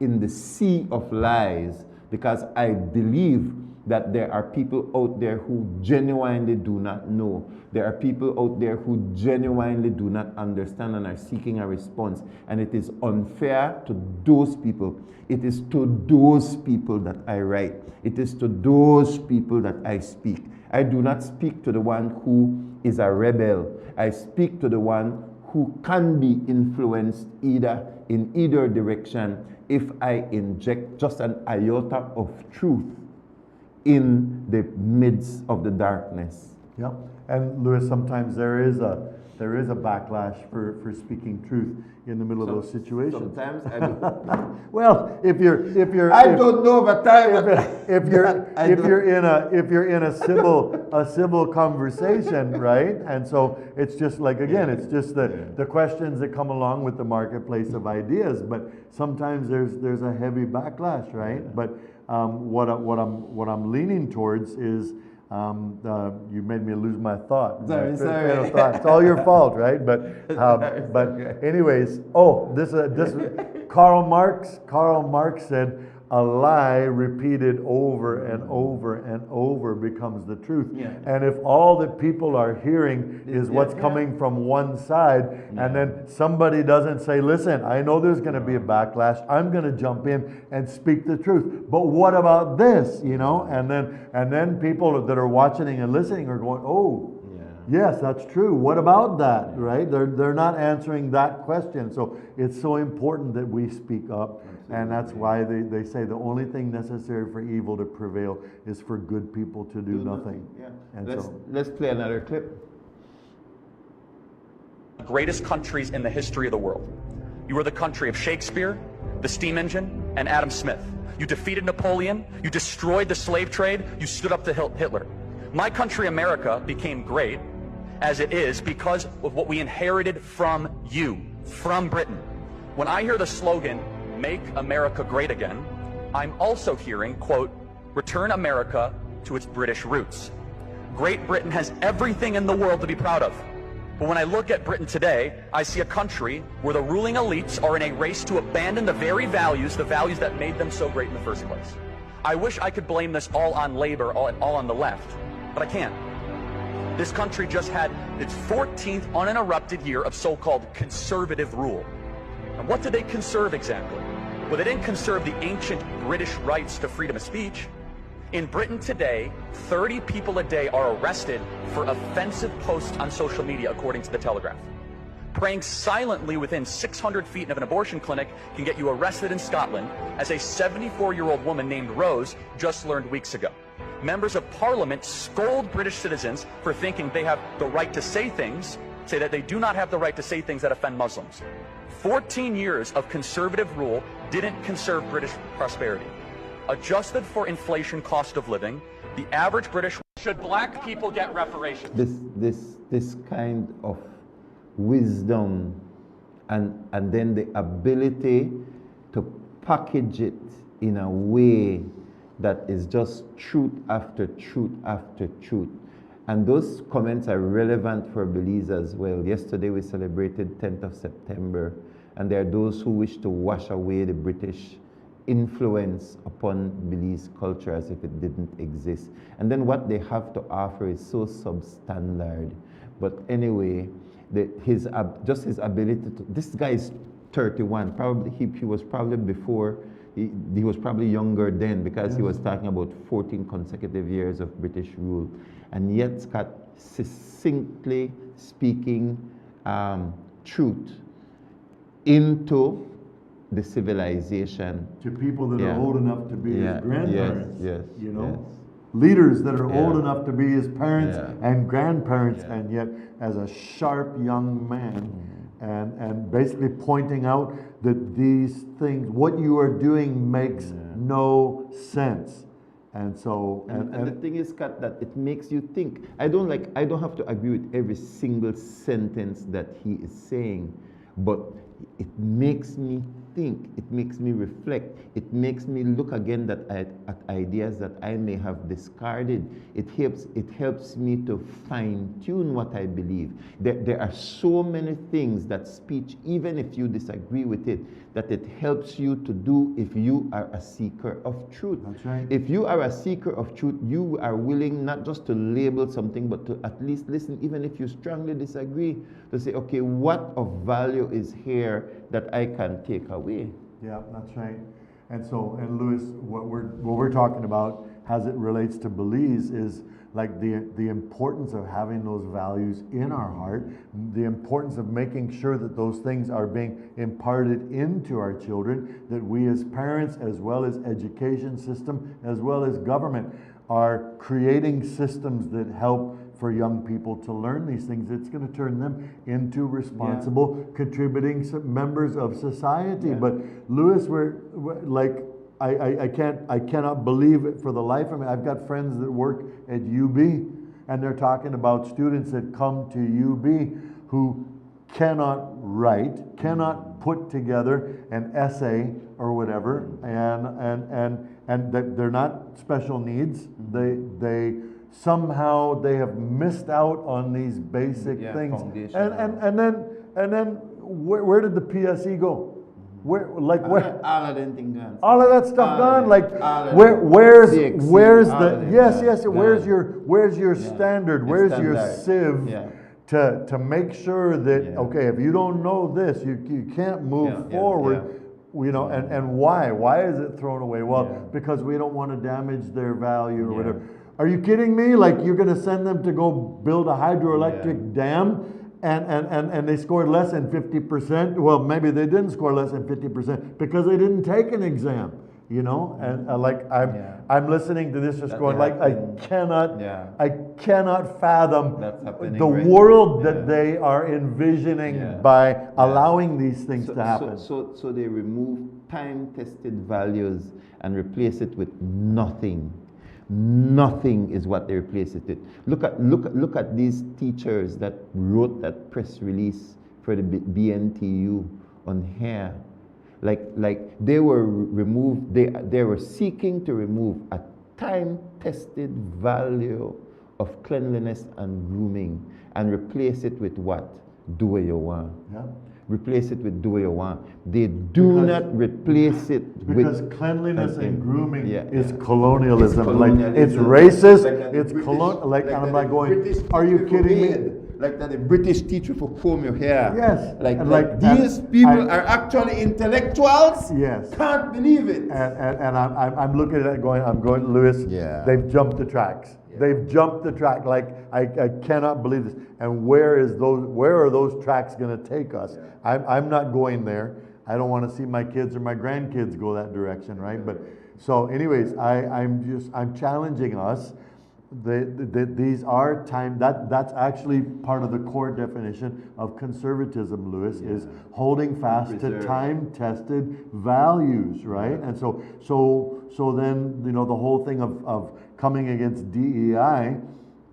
in the sea of lies, because I believe that there are people out there who genuinely do not know. There are people out there who genuinely do not understand and are seeking a response. And it is unfair to those people. It is to those people that I write. It is to those people that I speak. I do not speak to the one who is a rebel. I speak to the one who can be influenced in either direction if I inject just an iota of truth in the midst of the darkness. Yep. And Louis, sometimes there is a backlash for speaking truth in the middle of those situations. Sometimes I do. Well, if you're I don't know the time. If you're in a civil conversation, right? And so it's just like, again, it's just the questions that come along with the marketplace of ideas. But sometimes there's a heavy backlash, right? But what I'm leaning towards is you made me lose my thought. Sorry. It's all your fault, right? But anyways, this Karl Marx said, a lie repeated over and over and over becomes the truth. Yeah. And if all that people are hearing is what's coming from one side, and then somebody doesn't say, listen, I know there's going to be a backlash, I'm going to jump in and speak the truth. But what about this? You know, and then people that are watching and listening are going, oh, yes, that's true. What about that, right? They're not answering that question. So it's so important that we speak up. And that's why they say the only thing necessary for evil to prevail is for good people to do nothing. Yeah. And Let's play another clip. Greatest countries in the history of the world. You were the country of Shakespeare, the steam engine, and Adam Smith. You defeated Napoleon, you destroyed the slave trade, you stood up to Hitler. My country, America, became great as it is because of what we inherited from you, from Britain. When I hear the slogan, "Make America Great Again," I'm also hearing, quote, "Return America to its British roots." Great Britain has everything in the world to be proud of. But when I look at Britain today, I see a country where the ruling elites are in a race to abandon the very values, the values that made them so great in the first place. I wish I could blame this all on labor, all on the left, but I can't. This country just had its 14th uninterrupted year of so-called conservative rule. And what did they conserve exactly? Well, they didn't conserve the ancient British rights to freedom of speech. In Britain today, 30 people a day are arrested for offensive posts on social media, according to The Telegraph. Praying silently within 600 feet of an abortion clinic can get you arrested in Scotland, as a 74-year-old woman named Rose just learned weeks ago. Members of Parliament scold British citizens for thinking they have the right to say things, say that they do not have the right to say things that offend Muslims. 14 years of conservative rule didn't conserve British prosperity. Adjusted for inflation, cost of living, the average British... Should black people get reparations? This kind of wisdom and then the ability to package it in a way that is just truth after truth after truth. And those comments are relevant for Belize as well. Yesterday we celebrated 10th of September, and there are those who wish to wash away the British influence upon Belize culture as if it didn't exist. And then what they have to offer is so substandard. But anyway, his ability to... This guy is 31. Probably he was probably before... He was probably younger then, because he was talking about 14 consecutive years of British rule. And yet Scott succinctly speaking truth into the civilization. To people that are old enough to be his grandparents. Yes. You know? Leaders that are old enough to be his parents and grandparents, and yet as a sharp young man, and basically pointing out that these things, what you are doing makes no sense. And so, and the thing is, Scott, that it makes you think. I don't have to agree with every single sentence that he is saying, but it makes me think, it makes me reflect, it makes me look again at ideas that I may have discarded. It helps me to fine-tune what I believe. There are so many things that speech, even if you disagree with it, that it helps you to do if you are a seeker of truth. That's right. If you are a seeker of truth, you are willing not just to label something, but to at least listen, even if you strongly disagree, to say, okay, what of value is here that I can take away? Yeah, that's right. And so, and Louis, what we're talking about as it relates to Belize is like the importance of having those values in our heart, the importance of making sure that those things are being imparted into our children, that we as parents, as well as education system, as well as government, are creating systems that help for young people to learn these things. It's going to turn them into responsible, contributing members of society. But Louis, we're like, I cannot believe it for the life of me. I've got friends that work at UB, and they're talking about students that come to UB who cannot write, cannot put together an essay or whatever, and that they're not special needs. They somehow they have missed out on these basic things. And then where did the PSE go? Where all of them things gone. All of that stuff gone. Like where's your standard? Where's your sieve to make sure that okay, if you don't know this, you can't move forward. You know, and why? Why is it thrown away? Well, because we don't want to damage their value or whatever. Are you kidding me? Like you're going to send them to go build a hydroelectric dam? And they scored less than 50%. Well, maybe they didn't score less than 50% because they didn't take an exam, you know. And I'm listening to this just going like I cannot fathom the world that they are envisioning by allowing these things to happen. So they remove time-tested values and replace it with nothing. Nothing is what they replace it with. Look at these teachers that wrote that press release for the BNTU on hair. Like they were removed. They were seeking to remove a time-tested value of cleanliness and grooming and replace it with what? Do what you want. Yeah. Replace it with do what you want. They do not replace it because with cleanliness and grooming is colonialism. Like it's racist. It's colonial. Like and I'm like going, are you kidding me? like that the British teacher for comb your hair. Yes. Like these people are actually intellectuals. Yes. Can't believe it. And I'm looking at it going, Lewis, yeah. They've jumped the tracks. Yeah. They've jumped the track. Like, I cannot believe this. And where are those tracks going to take us? Yeah. I'm not going there. I don't want to see my kids or my grandkids go that direction, right? But so anyways, I'm challenging us. These are that's actually part of the core definition of conservatism, Lewis, is holding fast to time-tested values, right? And so then, you know, the whole thing of coming against DEI,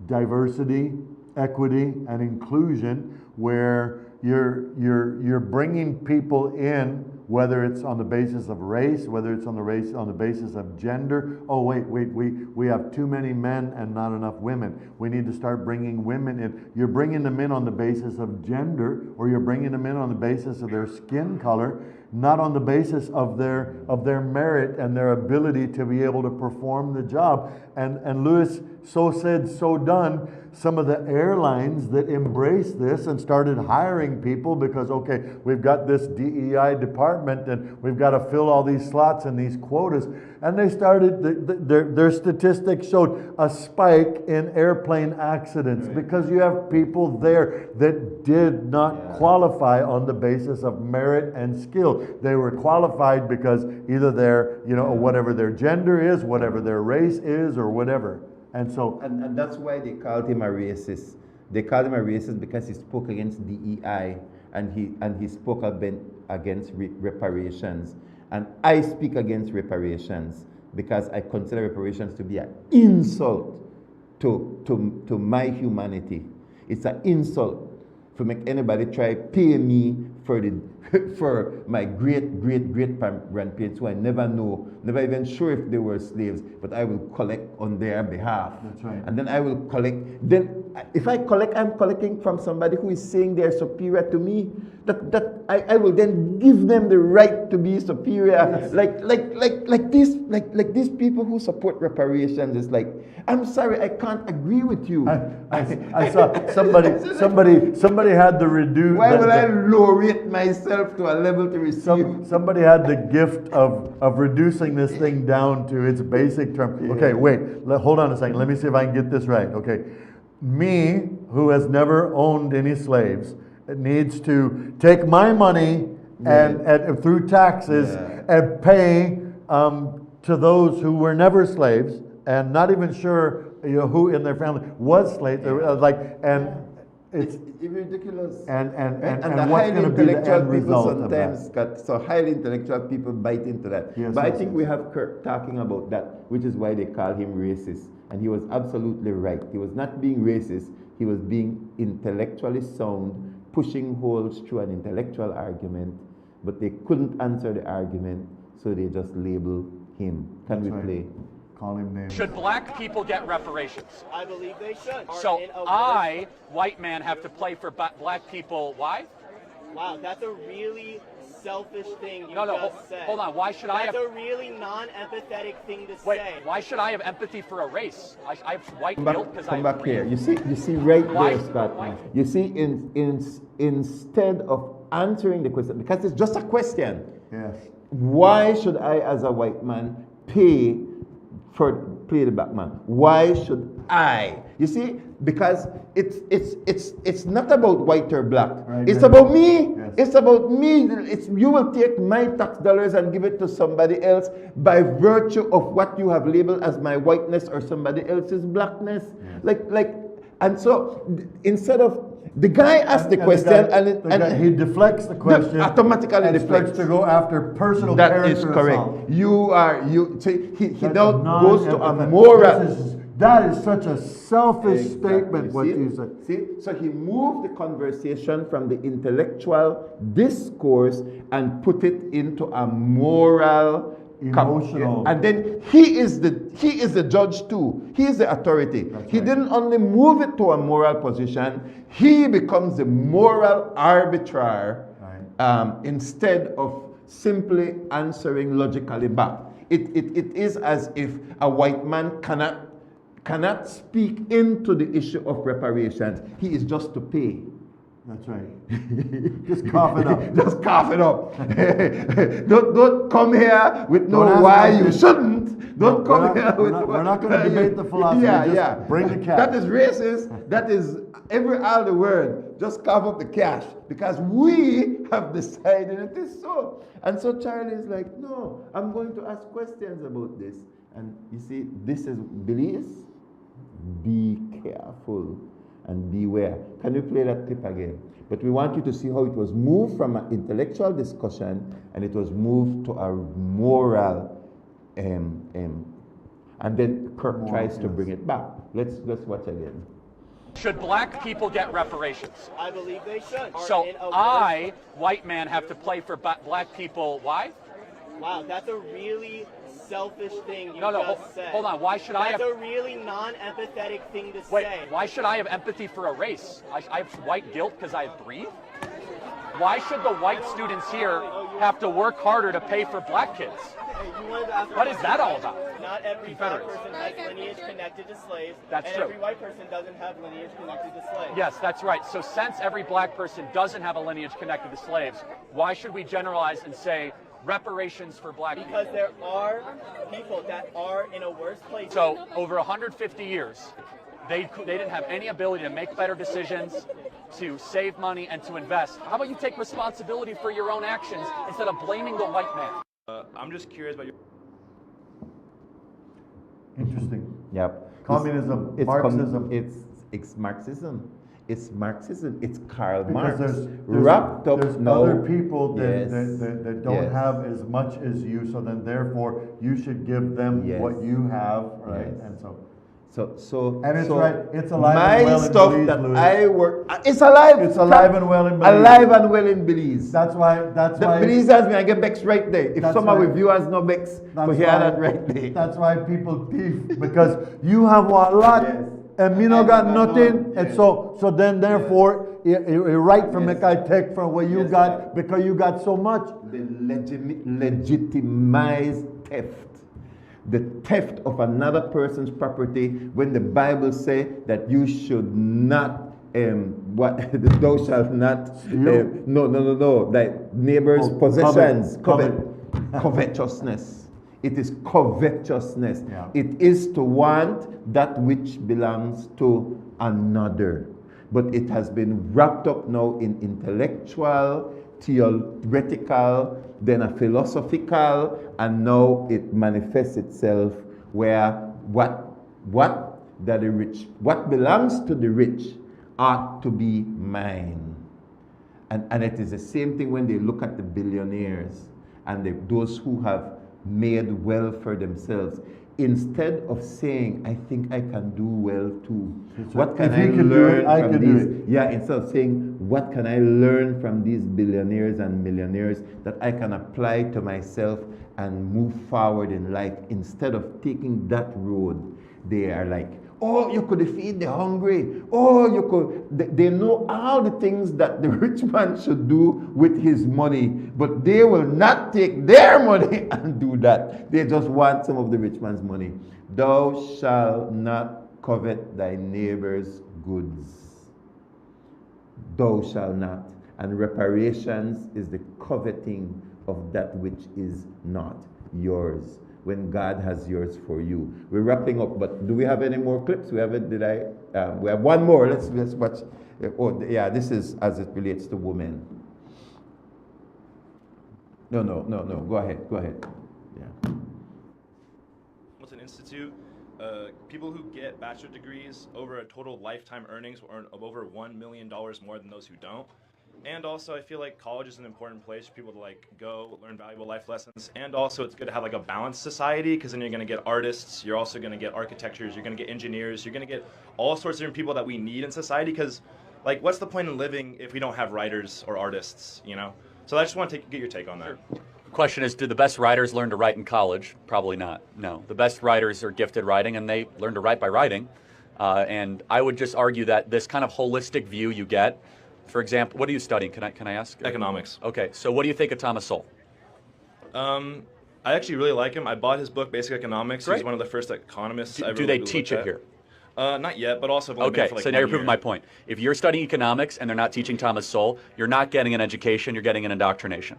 diversity, equity, and inclusion, where you're bringing people in, whether it's on the basis of race, whether it's on the basis of gender. Oh wait, we have too many men and not enough women. We need to start bringing women in. You're bringing them in on the basis of gender, or you're bringing them in on the basis of their skin color, not on the basis of their merit and their ability to be able to perform the job. And Lewis, so said, so done. Some of the airlines that embraced this and started hiring people because, okay, we've got this DEI department and we've got to fill all these slots and these quotas. And they started, their statistics showed a spike in airplane accidents because you have people there that did not qualify on the basis of merit and skill. They were qualified because either their, you know, whatever their gender is, whatever their race is, or whatever. And so, and that's why they called him a racist. They called him a racist because he spoke against DEI and he spoke against reparations. And I speak against reparations because I consider reparations to be an insult to my humanity. It's an insult to make anybody try pay me for my great grandparents who I never even sure if they were slaves, but I will collect on their behalf. That's right. And then I will collect. Then if I collect, I'm collecting from somebody who is saying they're superior to me. That I will then give them the right to be superior. Yes. Like these people who support reparations. It's like, I'm sorry, I can't agree with you. I saw somebody had the reduce. Why will I lower it myself to a level to receive? Somebody had the gift of reducing this thing down to its basic term. Yeah. Okay, wait, hold on a second. Let me see if I can get this right. Okay, me, who has never owned any slaves, needs to take my money and through taxes and pay to those who were never slaves and not even sure, you know, who in their family was slaves. It's ridiculous. And the what's highly going to be the intellectual end people result sometimes of that? got so highly intellectual people bite into that. Yes, but I think we have Kirk talking about that, which is why they call him racist. And he was absolutely right. He was not being racist. He was being intellectually sound, pushing holes through an intellectual argument, but they couldn't answer the argument, so they just label him. Can we play? Call him names. Should black people get reparations? I believe they should. So I, white man, have to play for black people. Why? Wow, that's a really selfish thing you just said. Hold on. Why should I have... That's a really non-empathetic thing to Wait, say. why should I have empathy for a race? I have white guilt because Come back here. You see right there, Scott. You see, instead of answering the question, because it's just a question. Yes. Why should I, as a white man, pay the black man? Why should I? You see, because it's not about white or black. Right, it's about me. Yes. It's about me. You will take my tax dollars and give it to somebody else by virtue of what you have labeled as my whiteness or somebody else's blackness. Yes. And so instead of the guy asked the question and he deflects the question automatically and deflects starts to go after personal character. That is correct. Assault. He now goes to a moral. That is such a selfish statement, what you said. See, so he moved the conversation from the intellectual discourse and put it into a moral, emotional, and then he is the judge too. He is the authority. He didn't only move it to a moral position. He becomes the moral arbiter instead of simply answering logically back. It is as if a white man cannot cannot speak into the issue of reparations. He is just to pay. That's right. Just cough it up. Just cough it up. don't come here with no why you shouldn't. Don't come here with we're not going to debate the philosophy. Just bring the cash. That is racist. That is every other word. Just cough up the cash because we have decided it is so. And so Charlie is like, no, I'm going to ask questions about this. And you see, this is Belize. Be careful and beware. Can you play that clip again? But we want you to see how it was moved from an intellectual discussion and it was moved to a moral, and then Kirk tries to bring it back. Let's watch again. Should black people get reparations? I believe they should. So I, white man, have to play for black people. Why? Wow, that's a really selfish thing you No, just said. hold on. Why should I have... That's a really non-empathetic thing to Wait, say. why should I have empathy for a race? I have white guilt because I breathe? Why should the white students here have to work harder to pay for black kids? What is that all about? Not every black person has lineage connected to slaves. That's and true. every white person doesn't have lineage connected to slaves. Yes, that's right. So since every black person doesn't have a lineage connected to slaves, why should we generalize and say reparations for black people? Because there are people that are in a worse place. So over 150 years, they didn't have any ability to make better decisions, to save money, and to invest. How about you take responsibility for your own actions instead of blaming the white man? I'm just curious about your... Interesting. Yep. Communism, Marxism. It's Marxism. It's Marxism. It's Karl Because Marx. there's wrapped up now. other people that, Yes. that don't have as much as you, so then therefore you should give them Yes. what you have, right? Yes. And so And it's right. It's alive my and well stuff in Belize, that Louis. I work. It's alive. It's alive and well in Belize. Alive and well in Belize. That's why. The Belize has me. I get Bex right there. If some of the viewers know Bex, to hear that right there. That's why people thief, because you have a lot and me no got nothing, and so then therefore you right from make I take from what you got because you got so much. The legitimized theft. The theft of another person's property when the Bible says that you should not thou shalt not thy neighbor's possessions covetousness. It is covetousness. It is to want that which belongs to another. But it has been wrapped up now in intellectual, theoretical, then a philosophical, and now it manifests itself where what belongs to the rich ought to be mine. And it is the same thing when they look at the billionaires and those who have made well for themselves. Instead of saying, I think I can do well too. What can I learn from these? Yeah, instead of saying, what can I learn from these billionaires and millionaires that I can apply to myself and move forward in life? Instead of taking that road, they are like, oh, you could feed the hungry. Oh, you could. They know all the things that the rich man should do with his money, but they will not take their money and do that. They just want some of the rich man's money. Thou shalt not covet thy neighbor's goods. Thou shalt not. And reparations is the coveting of that which is not yours, when God has yours for you. We're wrapping up, but do we have any more clips? We have it. We have one more. Let's watch. This is as it relates to women. No. Go ahead. Yeah. What's an institute? People who get bachelor degrees over a total lifetime earnings will earn over $1 million more than those who don't. And also, I feel like college is an important place for people to go learn valuable life lessons. And also, it's good to have a balanced society, because then you're going to get artists, you're also going to get architectures, you're going to get engineers, you're going to get all sorts of different people that we need in society. Because, what's the point in living if we don't have writers or artists? So I just want to get your take on that. The question is, do the best writers learn to write in college? Probably not. No, the best writers are gifted writing, and they learn to write by writing. And I would just argue that this kind of holistic view you get. For example, what are you studying? Can I ask? Economics. Okay, so what do you think of Thomas Sowell? I actually really like him. I bought his book, Basic Economics. Great. He's one of the first economists I Do they teach it here? Not yet, but also I've only been Okay, for like so now 1 you're proving year. my point. If you're studying economics and they're not teaching Thomas Sowell, you're not getting an education, you're getting an indoctrination.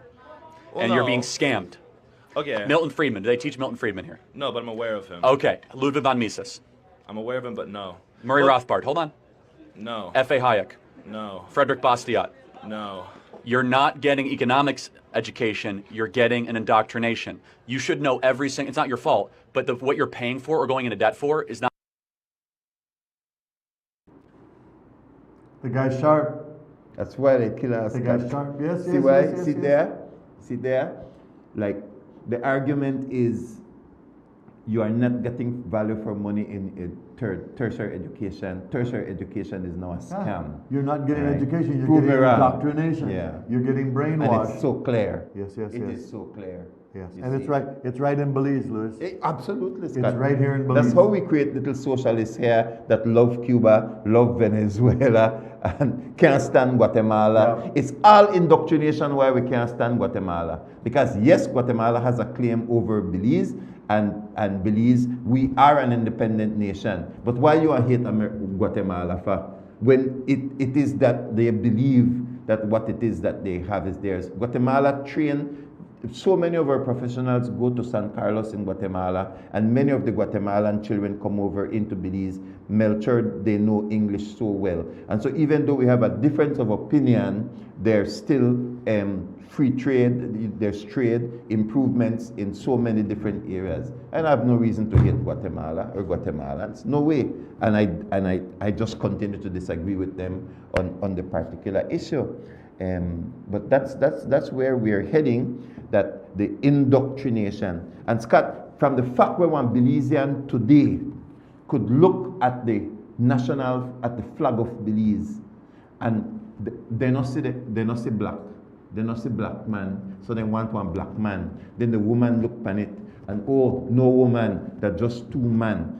Well, and you're being no. scammed. Okay. Milton Friedman, do they teach Milton Friedman here? No, but I'm aware of him. Okay, Ludwig von Mises. I'm aware of him, but no. Murray Well, Rothbard, hold on. No. F.A. Hayek. No. Frederick Bastiat. No. You're not getting economics education, you're getting an indoctrination. You should know every single, it's not your fault, but what you're paying for or going into debt for is not. The guy's sharp. That's why they kill us. The guy's sharp. Yes, See yes, why? yes, yes, See yes. there? See there? Like, the argument is you are not getting value for money in tertiary education. Tertiary education is now a scam. You're not getting Right? education, you're Prove me getting wrong. indoctrination. Yeah. You're getting brainwashed. And it's so clear. Yes, yes, It yes. is so clear. Yes, You and see. it's right in Belize, Louis. Absolutely, It's Scott. right here in Belize. That's how we create little socialists here that love Cuba, love Venezuela, and can't stand Guatemala. Yeah. It's all indoctrination why we can't stand Guatemala. Because yes, Guatemala has a claim over Belize, and Belize, we are an independent nation. But why you hate Guatemala for? When it is that they believe that what it is that they have is theirs. Guatemala train. So many of our professionals go to San Carlos in Guatemala, and many of the Guatemalan children come over into Belize. Melchor, they know English so well. And so even though we have a difference of opinion, there's still free trade, there's trade, improvements in so many different areas. And I have no reason to hate Guatemala or Guatemalans, no way. And I just continue to disagree with them on the particular issue. But that's where we're heading, that the indoctrination. And Scott, from the fact where one Belizean today could look at the flag of Belize, and they not see black, they not see black man, so they want one black man. Then the woman look on it, and oh, no woman, they're just two men.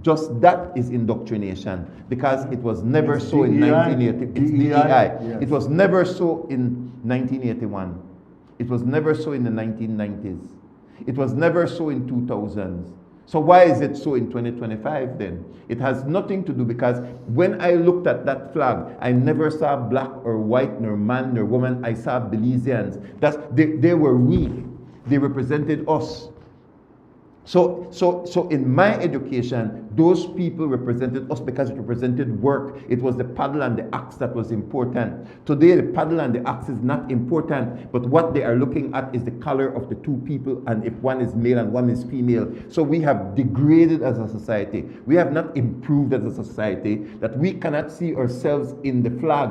Just that is indoctrination, because it was never It's so in DEI. 1980. It's DEI. Yes. It was never so in 1981. It was never so in the 1990s. It was never so in 2000s. So why is it so in 2025 then? It has nothing to do, because when I looked at that flag, I never saw black or white, nor man, nor woman. I saw Belizeans. They were we. They represented us. So in my education, those people represented us because it represented work. It was the paddle and the axe that was important. Today, the paddle and the axe is not important, but what they are looking at is the color of the two people, and if one is male and one is female. So we have degraded as a society. We have not improved as a society, that we cannot see ourselves in the flag.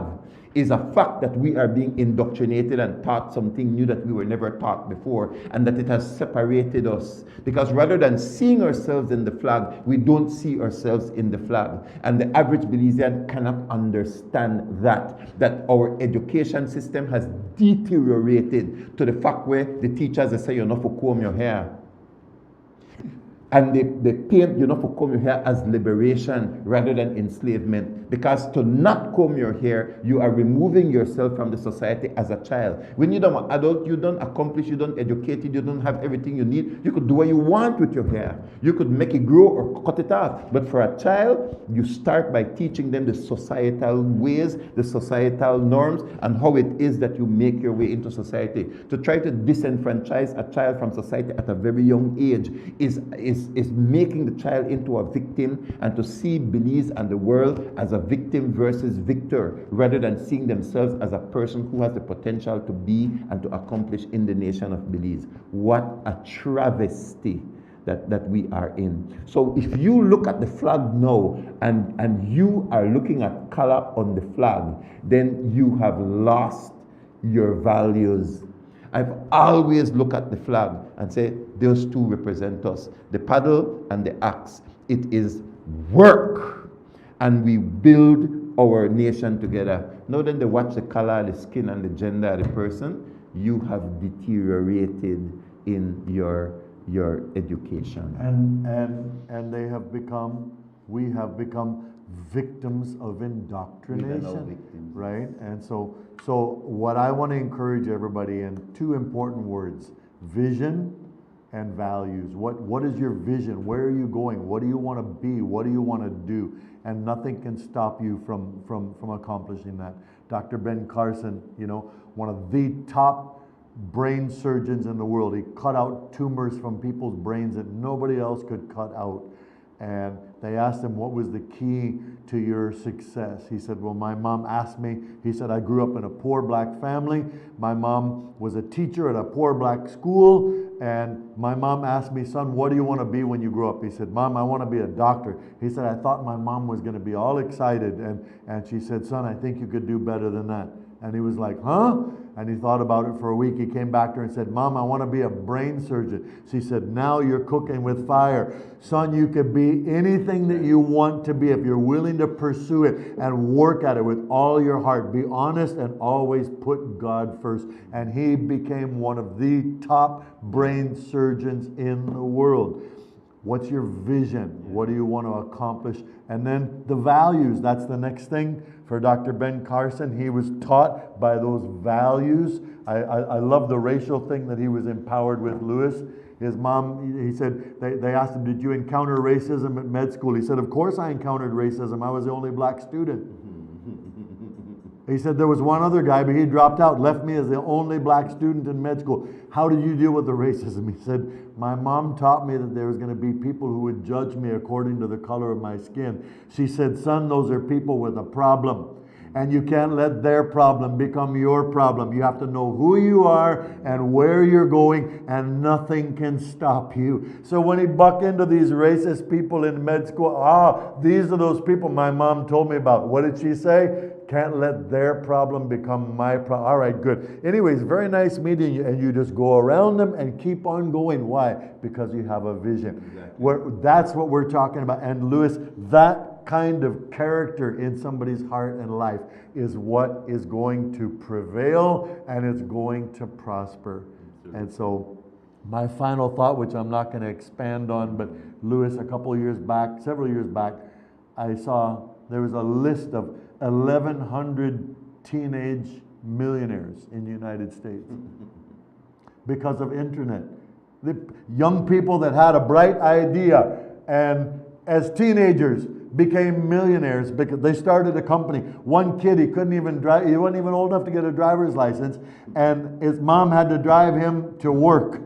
Is a fact that we are being indoctrinated and taught something new that we were never taught before, and that it has separated us. Because rather than seeing ourselves in the flag, we don't see ourselves in the flag. And the average Belizean cannot understand that our education system has deteriorated to the fact where the teachers, they say, you're not for comb your hair. And they paint, for comb your hair as liberation rather than enslavement. Because to not comb your hair, you are removing yourself from the society as a child. When you're an adult, you don't accomplish, you don't educate, you don't have everything you need. You could do what you want with your hair. You could make it grow or cut it off. But for a child, you start by teaching them the societal ways, the societal norms, and how it is that you make your way into society. To try to disenfranchise a child from society at a very young age is making the child into a victim, and to see Belize and the world as a victim versus victor, rather than seeing themselves as a person who has the potential to be and to accomplish in the nation of Belize. What a travesty that we are in. So if you look at the flag now and you are looking at color on the flag, then you have lost your values. I've always looked at the flag and say, those two represent us. The paddle and the axe. It is work. And we build our nation together. Now then they watch the color, the skin, and the gender of the person, you have deteriorated in your education. And we have become victims of indoctrination, right? And so what I want to encourage everybody in, two important words: vision and values. What is your vision? Where are you going? What do you want to be? What do you want to do? And nothing can stop you from accomplishing that. Dr. Ben Carson, you know, one of the top brain surgeons in the world. He cut out tumors from people's brains that nobody else could cut out. And they asked him, what was the key to your success? He said, well, my mom asked me, he said, I grew up in a poor black family. My mom was a teacher at a poor black school. And my mom asked me, son, what do you want to be when you grow up? He said, Mom, I want to be a doctor. He said, I thought my mom was going to be all excited. And she said, son, I think you could do better than that. And he was like, huh? And he thought about it for a week. He came back to her and said, Mom, I want to be a brain surgeon. She said, now you're cooking with fire. Son, you could be anything that you want to be if you're willing to pursue it and work at it with all your heart. Be honest and always put God first. And he became one of the top brain surgeons in the world. What's your vision? What do you want to accomplish? And then the values, that's the next thing for Dr. Ben Carson. He was taught by those values. I love the racial thing that he was empowered with, Lewis. His mom, he said, they asked him, did you encounter racism at med school? He said, of course I encountered racism. I was the only black student. He said, there was one other guy, but he dropped out, left me as the only black student in med school. How did you deal with the racism? He said, my mom taught me that there was going to be people who would judge me according to the color of my skin. She said, son, those are people with a problem. And you can't let their problem become your problem. You have to know who you are and where you're going, and nothing can stop you. So when he bucked into these racist people in med school, these are those people my mom told me about. What did she say? Can't let their problem become my problem. All right, good. Anyways, very nice meeting you, and you just go around them and keep on going. Why? Because you have a vision. Exactly. That's what we're talking about. And Lewis, that kind of character in somebody's heart and life is what is going to prevail, and it's going to prosper. And so my final thought, which I'm not going to expand on, but Lewis, several years back, I saw there was a list of 1,100 teenage millionaires in the United States because of internet. The young people that had a bright idea and as teenagers became millionaires because they started a company. One kid, he couldn't even drive, he wasn't even old enough to get a driver's license, and his mom had to drive him to work.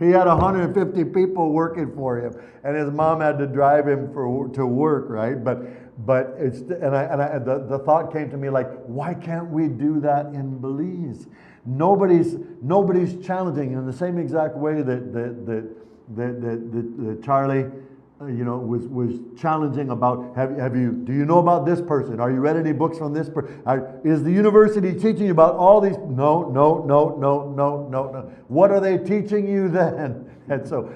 He had 150 people working for him, and his mom had to drive him to work, right? But it's, the thought came to me like, why can't we do that in Belize? Nobody's challenging in the same exact way that Charlie, was challenging about, do you know about this person? Are you read any books from this person? Is the university teaching you about all these? No. What are they teaching you then? And so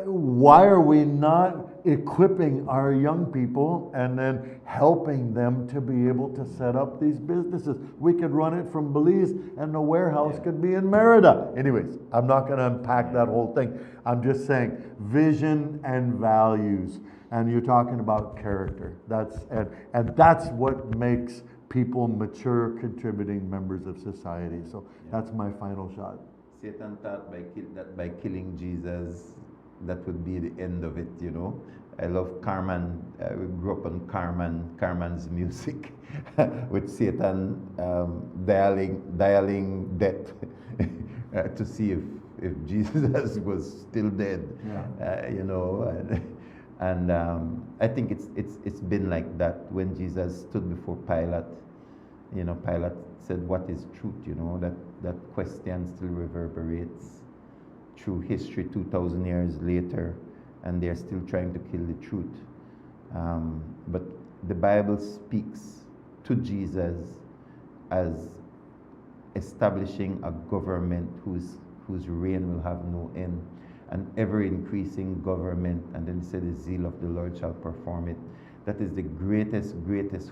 why are we not equipping our young people and then helping them to be able to set up these businesses? We could run it from Belize and the warehouse could be in Merida. Anyways, I'm not going to unpack that whole thing. I'm just saying vision and values. And you're talking about character. And that's what makes people mature, contributing members of society. So that's my final shot. Satan thought by killing Jesus, that would be the end of it, I love Carmen. We grew up on Carmen's music with Satan dialing death to see if Jesus was still dead. And I think it's been like that when Jesus stood before Pilate. Pilate said, "What is truth?" That question still reverberates through history 2,000 years later, and they're still trying to kill the truth. But the Bible speaks to Jesus as establishing a government whose reign will have no end, an ever-increasing government, and then he said, the zeal of the Lord shall perform it. That is the greatest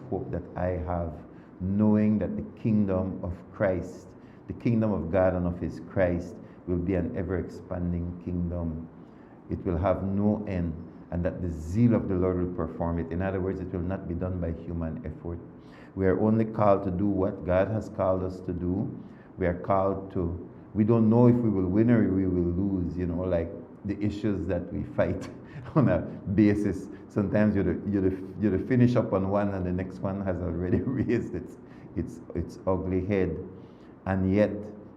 hope that I have, knowing that the kingdom of Christ, the kingdom of God and of his Christ, will be an ever-expanding kingdom. It will have no end, and that the zeal of the Lord will perform it. In other words, it will not be done by human effort. We are only called to do what God has called us to do. We are called to we don't know if we will win or we will lose, you know, like the issues that we fight on a basis. Sometimes you finish up on one and the next one has already raised its ugly head. And yet,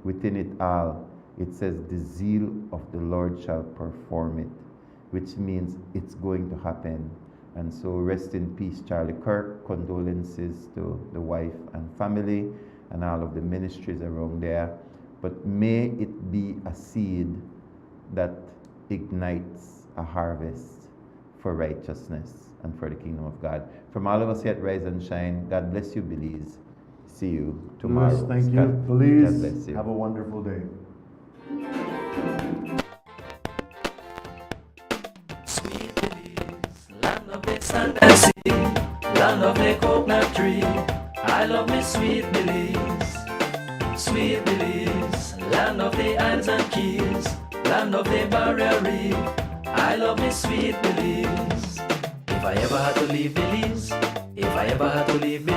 within it all, it says, the zeal of the Lord shall perform it, which means it's going to happen. And so rest in peace, Charlie Kirk. Condolences to the wife and family and all of the ministries around there. But may it be a seed that ignites a harvest for righteousness and for the kingdom of God. From all of us here at Rise and Shine, God bless you, Belize. See you tomorrow. Louis, thank you. Belize, God bless you. have a wonderful day. Sweet Belize, land of the sand and sea, land of the coconut tree. I love me sweet Belize. Sweet Belize, land of the islands and keys, land of the barrier reef. I love me sweet Belize. If I ever had to leave Belize, if I ever had to leave Belize.